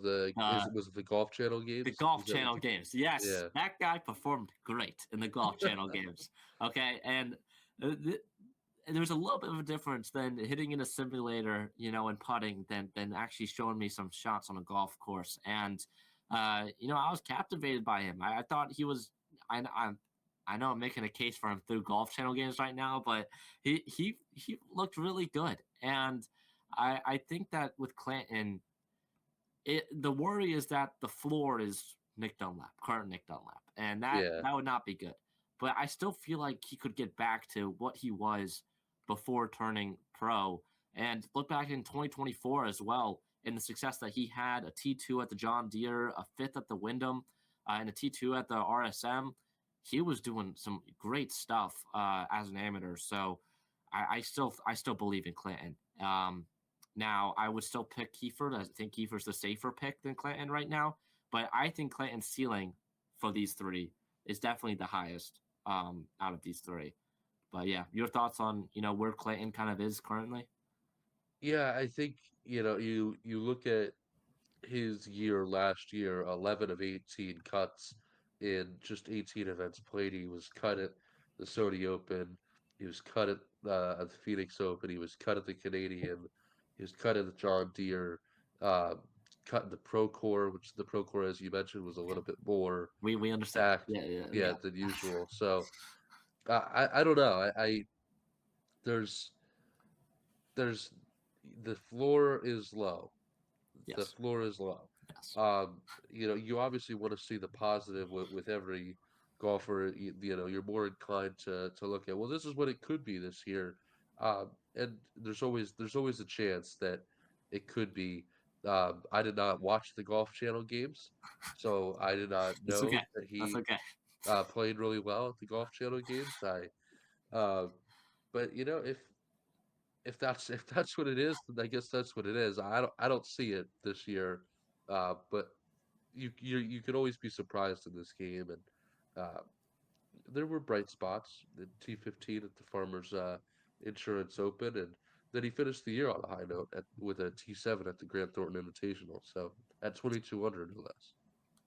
was it the Golf Channel games? The Golf Channel games. Yes, Yeah. that guy performed great in the Golf Channel games. Okay, and there was a little bit of a difference than hitting in a simulator, and putting than actually showing me some shots on a golf course. And I was captivated by him. I thought he was. I know I'm making a case for him through Golf Channel games right now, but he looked really good. And I think that with Clanton, the worry is that the floor is current Nick Dunlap, and that Yeah. that would not be good. But I still feel like he could get back to what he was before turning pro, and look back in 2024 as well, in the success that he had: a T2 at the John Deere, a fifth at the Wyndham, and a T2 at the RSM. He was doing some great stuff as an amateur. So I still believe in Clinton. Now I would still pick Kiefer. I think Kiefer's the safer pick than Clinton right now, but I think Clinton's ceiling for these three is definitely the highest out of these three. But yeah, your thoughts on where Clinton kind of is currently? Yeah, I think, you look at his year last year, 11 of 18 cuts in just 18 events played. He was cut at the Sony Open. He was cut at the Phoenix Open. He was cut at the Canadian. He was cut at the John Deere. Uh, cut in the Pro Core, which the Pro Core, as you mentioned, was a Yeah, little bit more we understand. stacked, Yeah, yeah, yeah, yeah. than usual. So I don't know. There's there's the floor is low. The Yes, floor is low. yes. Um, you obviously want to see the positive with every golfer. You're more inclined to look at, well, this is what it could be this year, and there's always a chance that it could be. I did not watch the Golf Channel games, so I did not It's okay. know that That's he okay. played really well at the Golf Channel games. Uh, but if that's what it is, then I guess that's what it is. I don't see it this year, but you could always be surprised in this game, and uh, there were bright spots. The T15 at the Farmers Insurance Open, and then he finished the year on a high note with a T7 at the Grant Thornton Invitational. So at 2200 no less.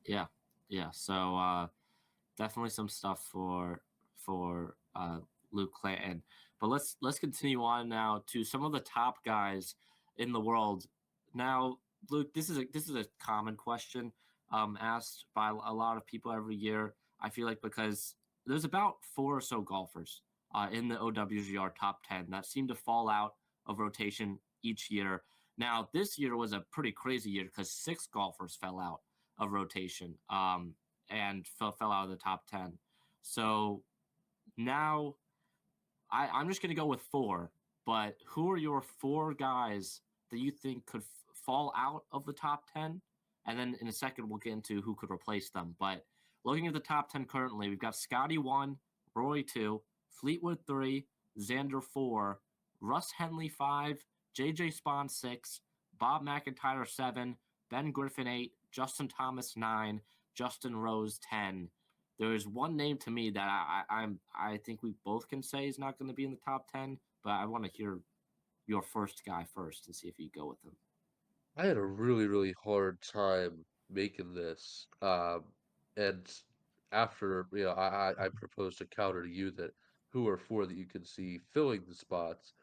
Yeah, yeah. So definitely some stuff for Luke Clinton. But let's continue on now to some of the top guys in the world. Now, Luke, this is a common question asked by a lot of people every year. I feel like because there's about four or so golfers in the OWGR top 10 that seem to fall out of rotation each year. Now, this year was a pretty crazy year because six golfers fell out of rotation. And fell out of the top 10. So now I'm just going to go with four. But who are your four guys that you think could fall out of the top 10? And then in a second, we'll get into who could replace them. But looking at the top 10 currently, we've got Scotty 1, Roy 2, Fleetwood 3, Xander 4, Russ Henley 5, JJ Spawn 6, Bob McIntyre 7, Ben Griffin 8, Justin Thomas 9, Justin Rose 10. There's one name to me that I think we both can say is not going to be in the top 10, but I want to hear your first guy first and see if you go with him. I had a really, really hard time making this. And after, I proposed a counter to you that who are four that you can see filling the spots,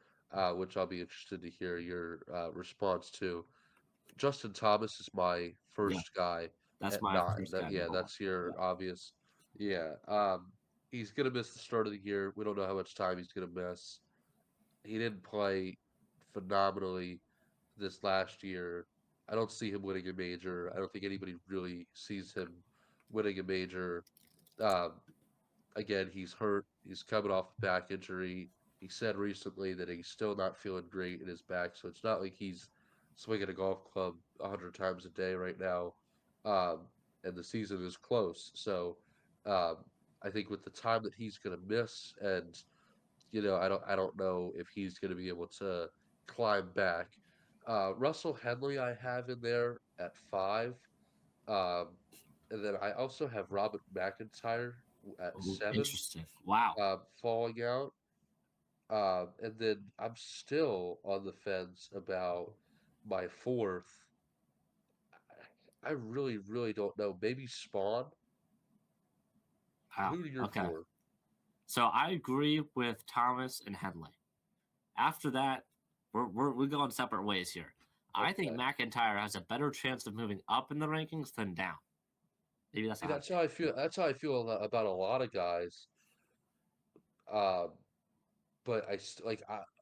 which I'll be interested to hear your response to. Justin Thomas is my Yeah, first guy that's at my 9. first guy. Number one. That's your Yeah. obvious. Yeah. He's gonna miss the start of the year. We don't know how much time he's gonna miss. He didn't play phenomenally this last year. I don't see him winning a major. I don't think anybody really sees him winning a major. Um, Again, he's hurt. He's coming off a back injury. He said recently that he's still not feeling great in his back, so it's not like he's swinging a golf club 100 times a day right now. Um, and the season is close, so um, I think with the time that he's going to miss, and I don't know if he's going to be able to climb back. Russell Henley, I have in there at 5. Um, and then I also have Robert McIntyre at Ooh, 7, interesting. Wow. falling out. And then I'm still on the fence about my fourth. I really, really don't know. Maybe Spawn. Wow. Who are your Okay. four? So I agree with Thomas and Henley. After that, we're going separate ways here. I think Okay. McIntyre has a better chance of moving up in the rankings than down. Maybe that's a See, hot that's take. how I feel. That's how I feel about a lot of guys. Um, but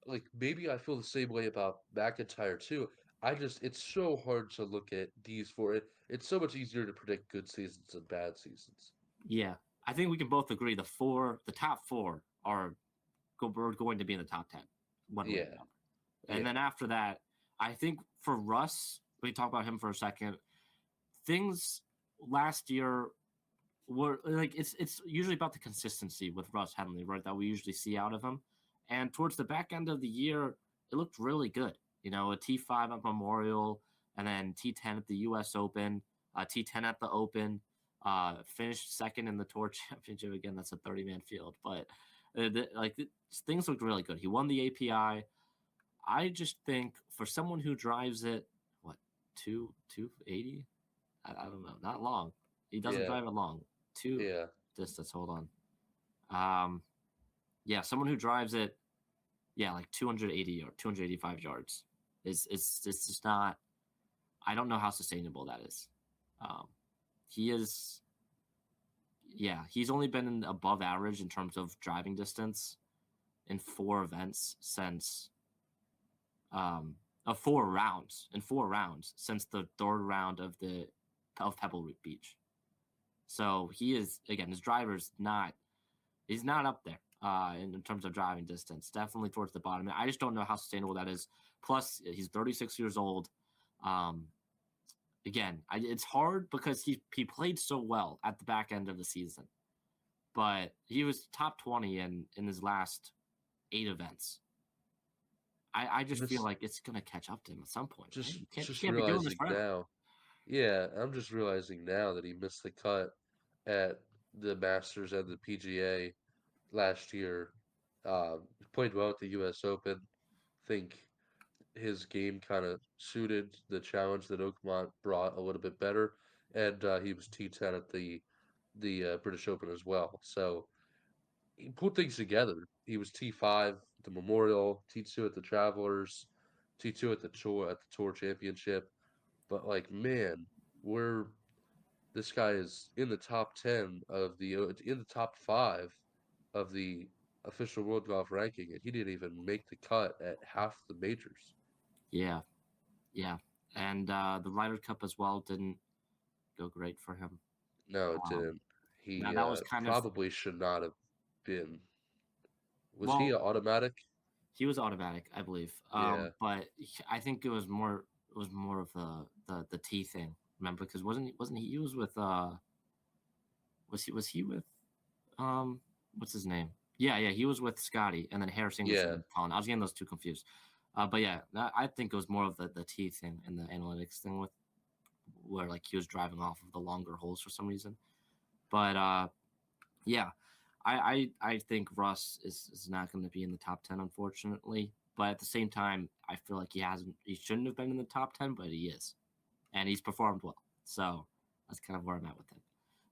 like maybe I feel the same way about McIntyre too. It's so hard to look at these four. It's so much easier to predict good seasons and bad seasons. Yeah, I think we can both agree the top four we're going to be in the top 10, one way or Yeah, another. And yeah. then after that, I think for Russ, we talk about him for a second. Things last year were like it's usually about the consistency with Russ Henley, right? That we usually see out of him. And towards the back end of the year, it looked really good. You know, a T5 at Memorial, and then T10 at the U.S. Open, T10 at the Open. Finished second in the Tour Championship. Again, that's a 30-man field, but things looked really good. He won the API. I just think for someone who drives it, what, 280? I don't know, not long. He doesn't Yeah, drive it long. Two yeah. distance. Hold on. Yeah, someone who drives it, yeah, like 280 or 285 yards is it's just not. I don't know how sustainable that is. Um, he is, yeah, he's only been above average in terms of driving distance in 4 events since of 4 rounds in 4 rounds since the third round of Pebble Beach. So he is, again, his driver's not, he's not up there in terms of driving distance. Definitely towards the bottom. I just don't know how sustainable that is. Plus, he's 36 years old. Um, Again, it's hard because he played so well at the back end of the season, but he was top 20 in his last 8 events. I just feel Just like it's gonna catch up to him at some point, right? just You just can't be doing this realizing forever. now. Yeah, I'm just realizing now that he missed the cut at the Masters and the PGA last year. Played well at the U.S. Open. Think his game kind of suited the challenge that Oakmont brought a little bit better, and he was T10 at the British Open as well. So he put things together. He was T5 at the Memorial, T2 at the Travelers, T2 at the Tour Championship. But like, man, we're this guy is in the top 10 of the in the top 5 of the official world golf ranking, and he didn't even make the cut at half the majors. Yeah, yeah, and the Ryder Cup as well didn't go great for him. No, it Um, didn't. Now He that was kind of, probably should not have been. Was he well, an automatic? he was automatic, I believe. Yeah, But I think it was more of the T thing. Remember, because wasn't he was with was he with um what's his name? Yeah, he was with Scotty, and then Harrison was yeah, with Colin. I was getting those two confused. But yeah, I think it was more of the T thing and the analytics thing with where like he was driving off of the longer holes for some reason. But yeah, I think Russ is not going to be in the top 10, unfortunately. But at the same time, I feel like he shouldn't have been in the top 10, but he is, and he's performed well. So that's kind of where I'm at with him.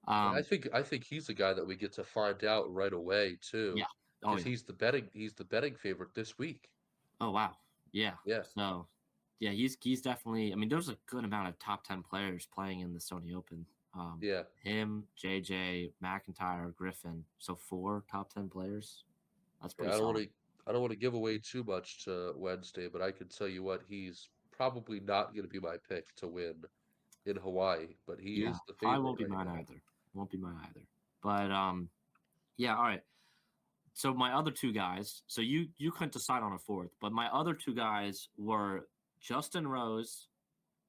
yeah. I Um, think I think he's the guy that we get to find out right away yeah. too, Oh because yeah. he's the betting favorite this week. Oh wow. Yeah. Yeah, So yeah, he's definitely. I mean, there's a good amount of top 10 players playing in the Sony Open. yeah. Him, JJ, McIntyre, Griffin. So 4 top 10 players. That's Yeah, pretty solid. I don't want to give away too much to Wednesday, but I can tell you what, he's probably not going to be my pick to win in Hawaii, but he Yeah, is the probably favorite won't be right mine now. either. Won't be mine either. But yeah, all right. So my other two guys, so you couldn't decide on a fourth, but my other two guys were Justin Rose,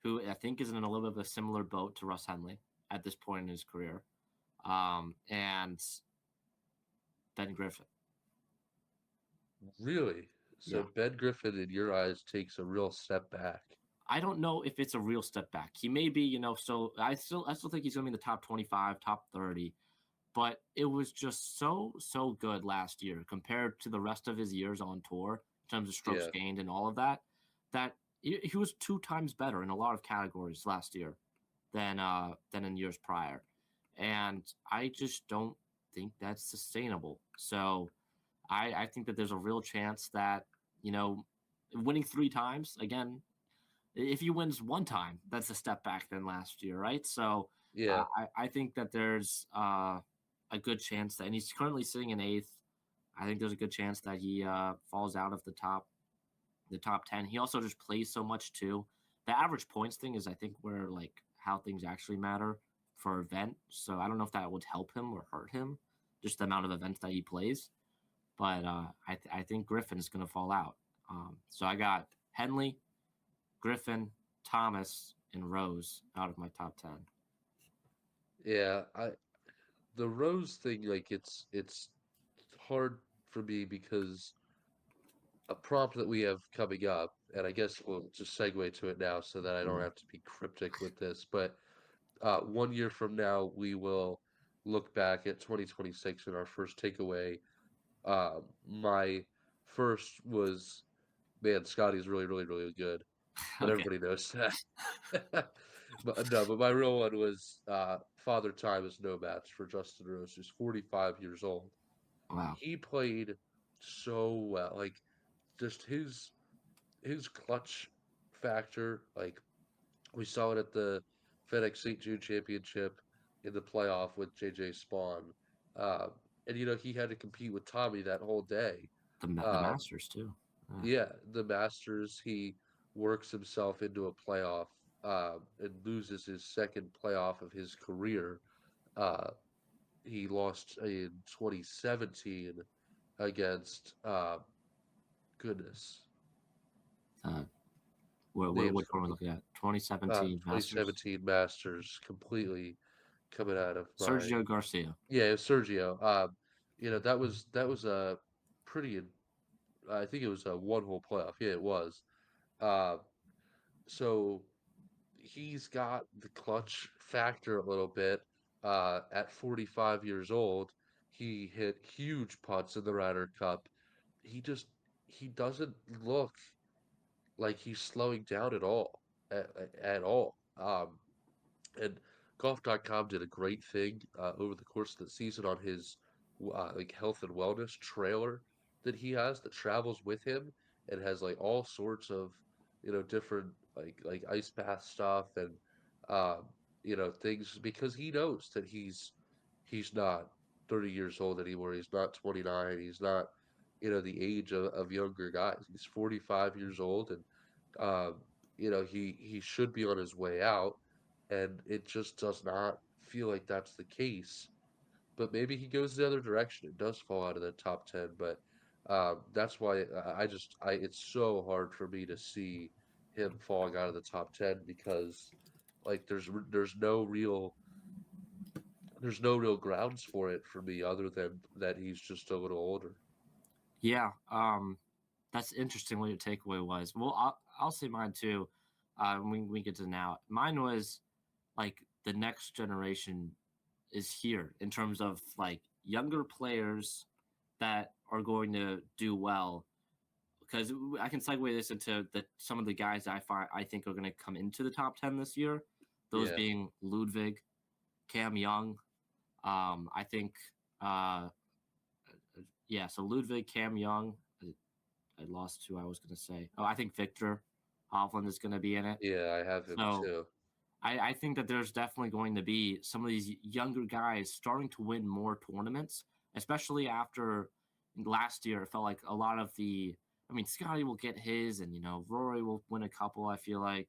who I think is in a little bit of a similar boat to Russ Henley at this point in his career, and Ben Griffin. Really? So Yeah, Ben Griffin, in your eyes, takes a real step back. I don't know if it's a real step back. He may be, So I still think he's going to be in the top 25, top 30, but it was just so good last year compared to the rest of his years on tour in terms of strokes Yeah, gained and all of that. That he was 2 times better in a lot of categories last year than in years prior, and I just don't think that's sustainable. So I think that there's a real chance that you know winning 3 times again. If he wins 1 time, that's a step back than last year, right? So yeah, I think that there's a good chance that, and he's currently sitting in eighth. I think there's a good chance that he falls out of the top 10. He also just plays so much too. The average points thing is, I think, where like how things actually matter for event. So I don't know if that would help him or hurt him, just the amount of events that he plays. But I think Griffin's going to fall out. So I got Henley, Griffin, Thomas, and Rose out of my top 10. yeah. The Rose thing, like it's hard for me because a prompt that we have coming up, and I guess we'll just segue to it now so that I don't have to be cryptic with this. But 1 year from now, we will look back at 2026 and our first takeaway. My first was, man, Scotty's really, really, really good, but Okay. everybody knows that. But no, but my real one was Father Time is no match for Justin Rose, who's 45 years old. Wow. He played so well, like just his clutch factor, like we saw it at the FedEx St. Jude Championship in the playoff with JJ Spawn. Uh, and he had to compete with Tommy that whole day. The Um, Masters too. Yeah. yeah, the Masters, he works himself into a playoff and loses his second playoff of his career. Uh, he lost in 2017 against goodness Uh, names which one are we looking at? 2017 Masters. 2017 Masters, completely coming out of my Sergio Garcia. yeah, it was Sergio. That was a pretty. I think it was a one hole playoff. Yeah, it was. Uh, so he's got the clutch factor a little bit. At 45 years old, he hit huge putts in the Ryder Cup. He just he doesn't look like he's slowing down at all, at all. And golf.com did a great thing over the course of the season on his like health and wellness trailer that he has that travels with him and has like all sorts of different like ice bath stuff and um, things because he knows that he's not 30 years old anymore. He's not 29. He's not the age of younger guys. He's 45 years old and um, he should be on his way out, and it just does not feel like that's the case. But maybe he goes the other direction. It does fall out of the top 10, but that's why it's so hard for me to see him falling out of the top 10 because like there's no real grounds for it for me other than that he's just a little older. Yeah. That's interesting what your takeaway was. Well, I'll say mine too. When we get to now, mine was like the next generation is here in terms of like younger players that are going to do well. Because I can segue this into some of the guys I think are going to come into the top 10 this year. Those Yeah, being Ludwig, Cam Young. I think, uh, yeah. So Ludwig, Cam Young. I lost who I was going to say. Oh, I think Victor Hovland is going to be in it. yeah, I have him So too. I think that there's definitely going to be some of these younger guys starting to win more tournaments, especially after last year. It felt like a lot of I mean, Scotty will get his, and Rory will win a couple. I feel like,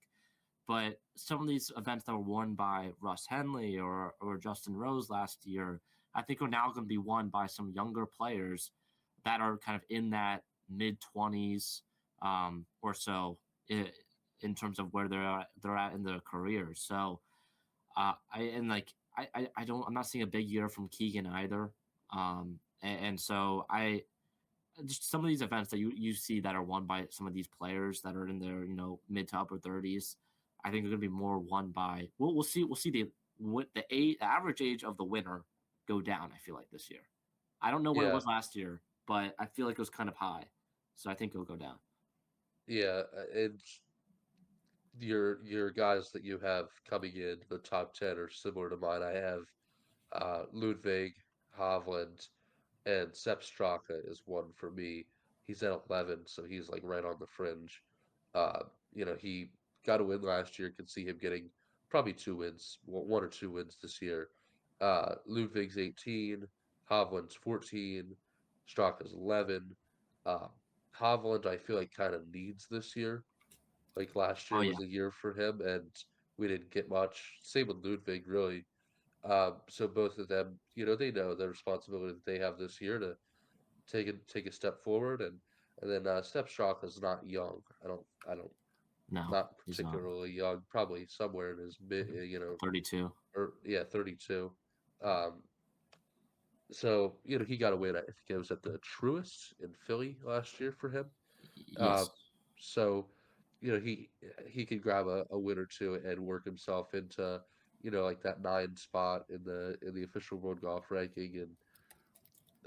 but some of these events that were won by Russ Henley or Justin Rose last year, I think are now going to be won by some younger players that are kind of in that mid 20s or so in terms of where they're at in their careers. So I'm not seeing a big year from Keegan either. And so I just some of these events that you see that are won by some of these players that are in their mid to upper 30s. I think they're going to be more won by. We'll see the average age of the winner go down. I feel like this year. I don't know what it Yeah, was last year, but I feel like it was kind of high, so I think it'll go down. yeah, and your guys that you have coming in the top 10 are similar to mine. I have Ludwig, Hovland, and Sepp Straka is one for me. He's at 11, so he's like right on the fringe. Uh, he got a win last year. Could see him getting probably two wins, one or two wins this year. Ludwig's 18, Hovland's 14, Straka's 11. Uh, Hovland, I feel like kind of needs this year. Like last Oh year yeah, was a year for him, and we didn't get much. Same with Ludwig, really. So both of them, they know the responsibility that they have this year to take a step forward, and then Step Shock is not young. I don't no, not he's not. particularly young. Probably somewhere in his mid, 32. or yeah, 32. Um, so he got a win. I think it was at the Truist in Philly last year for him. Uh, Yes. so, he could grab a win or two and work himself into like that 9 spot in the official world golf ranking. And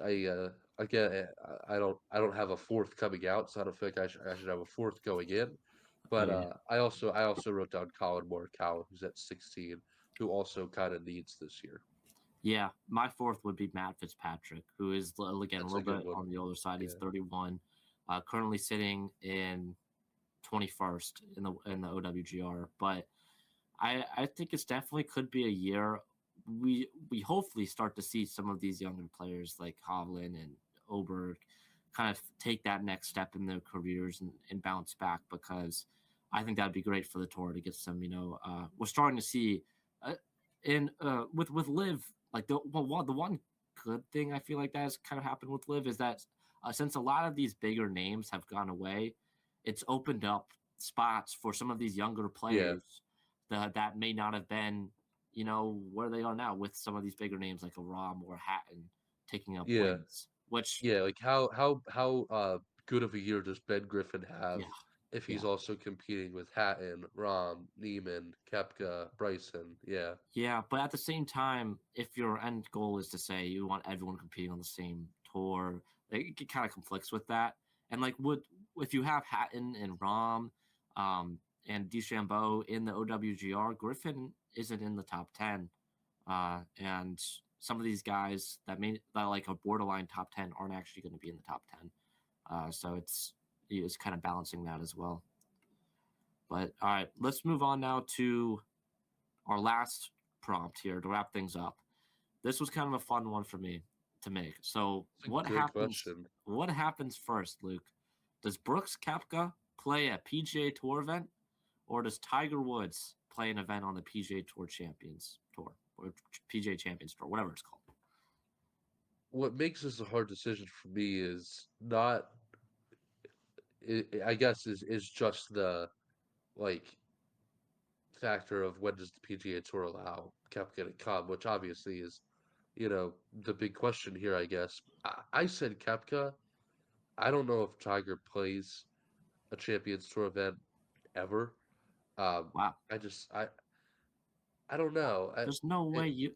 I again I don't have a fourth coming out, so I don't feel like I should have a fourth going in. Oh But yeah. I also wrote down Colin Morikawa, who's at 16, who also kind of needs this year. Yeah, my fourth would be Matt Fitzpatrick, who is again a That's little a good bit one. on the older side. He's Yeah. 31, currently sitting in 21st in the OWGR. But I think it's definitely could be a year. We hopefully start to see some of these younger players like Hovland and Oberg kind of take that next step in their careers and bounce back, because I think that'd be great for the tour to get some. We're starting to see uh, in with Live, like the one good thing I feel like that has kind of happened with Live is that since a lot of these bigger names have gone away, it's opened up spots for some of these younger Yeah. players that may not have been, where they are now with some of these bigger names like a Rom or Hatton taking up Yeah. wins. Which, Yeah, like how good of a year does Ben Griffin have yeah, if he's yeah, also competing with Hatton, Rom, Neiman, Kepka, Bryson? Yeah. yeah. But at the same time, if your end goal is to say you want everyone competing on the same tour, it kind of conflicts with that. And like, would if you have Hatton and Rom, and DeChambeau in the OWGR, Griffin isn't in the top 10. And some of these guys that like a borderline top 10 aren't actually going to be in the top 10. So it's kind of balancing that as well. But all right, let's move on now to our last prompt here to wrap things up. This was kind of a fun one for me to make. So It's a good question. what happens first, Luke? Does Brooks Koepka play a PGA Tour event, or does Tiger Woods play an event on the PGA Tour Champions Tour or PGA Champions Tour, whatever it's called? What makes this a hard decision for me is not, I guess, is just the like factor of when does the PGA Tour allow Koepka to come, which obviously is, the big question here, I guess. I said Kepka. I don't know if Tiger plays a Champions Tour event ever. Um, Wow. I don't know. There's no I way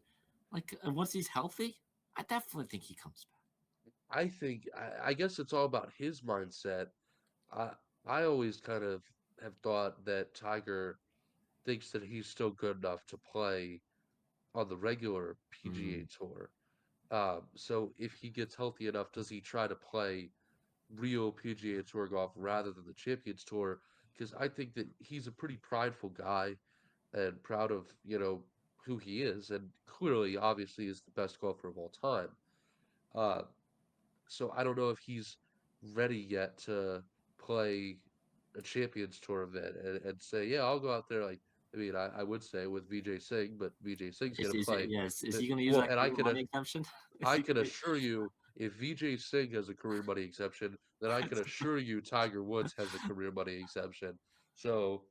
once he's healthy, I definitely think he comes back. I think I guess it's all about his mindset. I I always kind of have thought that Tiger thinks that he's still good enough to play on the regular PGA Mm, Tour. So if he gets healthy enough, does he try to play real PGA Tour golf rather than the Champions Tour? Because I think that he's a pretty prideful guy and proud of, who he is, and clearly, obviously, is the best golfer of all time. Uh, so I don't know if he's ready yet to play a Champions Tour event and say, yeah, I'll go out there. Like, I mean, I would say with Vijay Singh, but Vijay Singh's going to play. is he going to use Well, that and career money exemption? Is I he can gonna, assure you, if Vijay Singh has a career money exception, then I can assure you Tiger Woods has a career money exception. So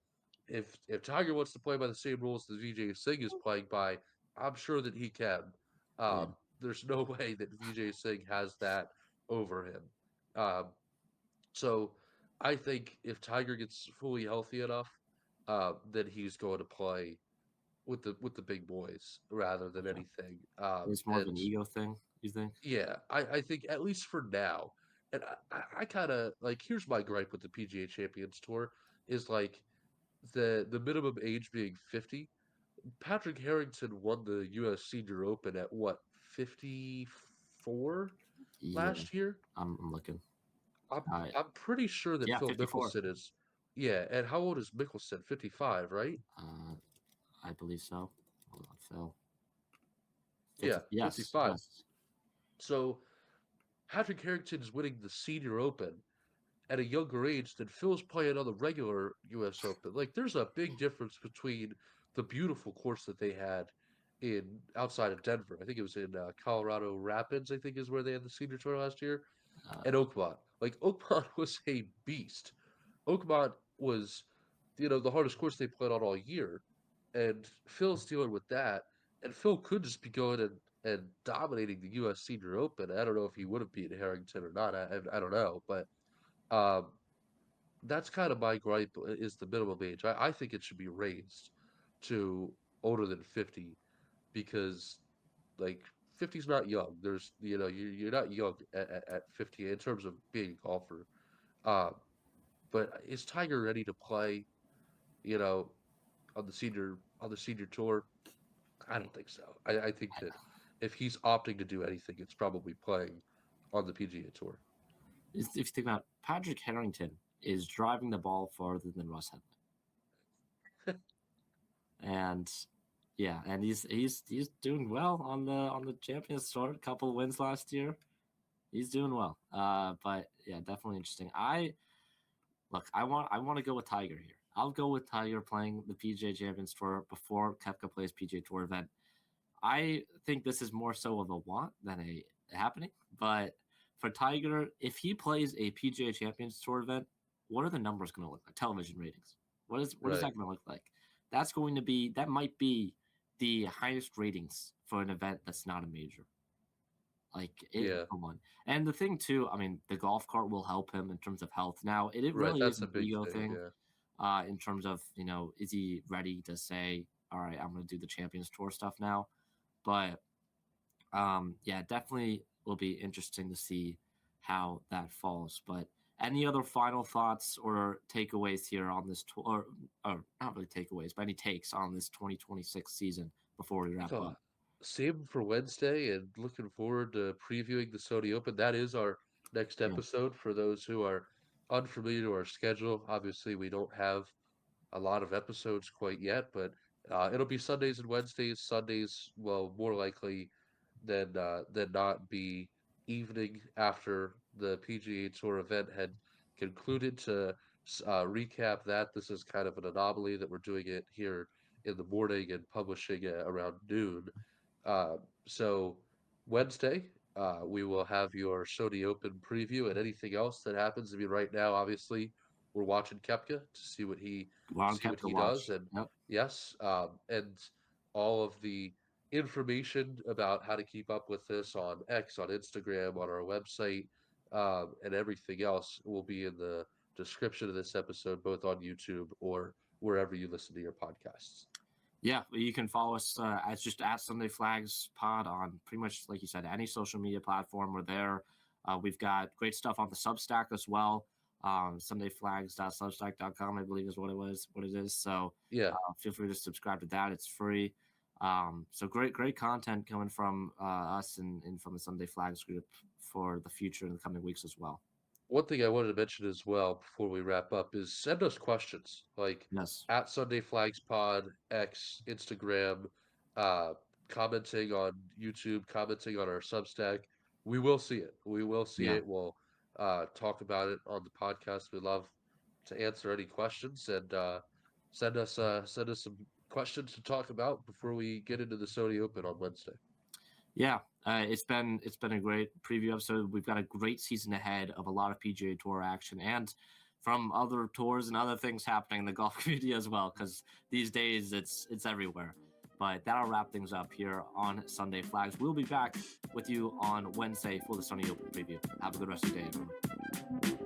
if Tiger wants to play by the same rules that Vijay Singh is playing by, I'm sure that he can. yeah, There's no way that Vijay Singh has that over him. Um, so I think if Tiger gets fully healthy enough, then he's going to play with the big boys rather than yeah. anything. It's more of And an ego thing, you think? yeah, I think at least for now, and I kind of like here's my gripe with the PGA Champions Tour is like the minimum age being 50. Patrick Harrington won the U.S. Senior Open at what 54 Yeah, last year. I'm looking. I'm Uh, I'm pretty sure that yeah, Phil 54. Mickelson is, yeah. And how old is Mickelson? 55, right? Uh, I believe so. Hold on, Phil. Yeah, 50. Yes, 55. yes. So Patrick Harrington is winning the Senior Open at a younger age than Phil's playing on the regular U.S. Open. Like, there's a big difference between the beautiful course that they had in outside of Denver. I think it was in Colorado Rapids. I think is where they had the Senior Tour last year, Uh, and Oakmont. Like Oakmont was a beast. Oakmont was, the hardest course they played on all year, and Phil's dealing with that. And Phil could just be going and dominating the U.S. Senior Open. I don't know if he would have beaten Harrington or not. I don't know, but um, that's kind of my gripe is the minimum age. I think it should be raised to older than 50 because like 50 is not young. There's you're not young at 50 in terms of being a golfer. Uh, but is Tiger ready to play? You know, on the senior tour? I don't think so. I think that if he's opting to do anything, it's probably playing on the PGA Tour. If you think about Patrick Harrington is driving the ball farther than Russ Henley, and yeah, and he's doing well on the Champions Tour. A couple of wins last year. He's doing well. But yeah, definitely interesting. I want to go with Tiger here. I'll go with Tiger playing the PGA Champions Tour before Koepka plays PGA Tour event. I think this is more so of a want than a happening. But for Tiger, if he plays a PGA Champions Tour event, what are the numbers going to look like? Television ratings. What is Right. that going to look like? That might be the highest ratings for an event that's not a major. Like it, Yeah. come on. And the thing too, I mean, the golf cart will help him in terms of health. Now, it Right. really is That's a an big ego thing. thing, Yeah. in terms of is he ready to say, all right, I'm going to do the Champions Tour stuff now. But yeah, definitely will be interesting to see how that falls. But any other final thoughts or takeaways here on this tour, or not really takeaways, but any takes on this 2026 season before we wrap Oh, up? same for Wednesday, and looking forward to previewing the Sony Open. That is our next Yeah, episode for those who are unfamiliar to our schedule. Obviously, we don't have a lot of episodes quite yet, but it'll be Sundays and Wednesdays. Sundays, well, more likely than not be evening after the PGA Tour event had concluded to recap that. This is kind of an anomaly that we're doing it here in the morning and publishing around noon. Uh, so Wednesday, we will have your Sony Open preview and anything else that happens. I mean, right now, obviously, we're watching Kepka to Ron see what kept the he does, watch. and Yep. yes, and all of the information about how to keep up with this on X, on Instagram, on our website, and everything else will be in the description of this episode, both on YouTube or wherever you listen to your podcasts. Yeah, you can follow us as just at Sunday Flags Pod on pretty much, like you said, any social media platform. We're there. We've got great stuff on the Substack as well. Sundayflags.substack.com, I believe is what it is. So Yeah. feel free to subscribe to that. It's free. So great content coming from us and from the Sunday Flags group for the future in the coming weeks as well. One thing I wanted to mention as well before we wrap up is send us questions like Yes. at Sunday Flags Pod, X, Instagram, uh, commenting on YouTube, commenting on our Substack. We will see it. We will see Yeah. it. We'll talk about it on the podcast. We love to answer any questions and send us some questions to talk about before we get into the Sony Open on Wednesday. Yeah, it's been a great preview episode. We've got a great season ahead of a lot of PGA Tour action and from other tours and other things happening in the golf community as well. Because these days it's everywhere. But that'll wrap things up here on Sunday Flags. We'll be back with you on Wednesday for the Sony Open preview. Have a good rest of your day, everyone.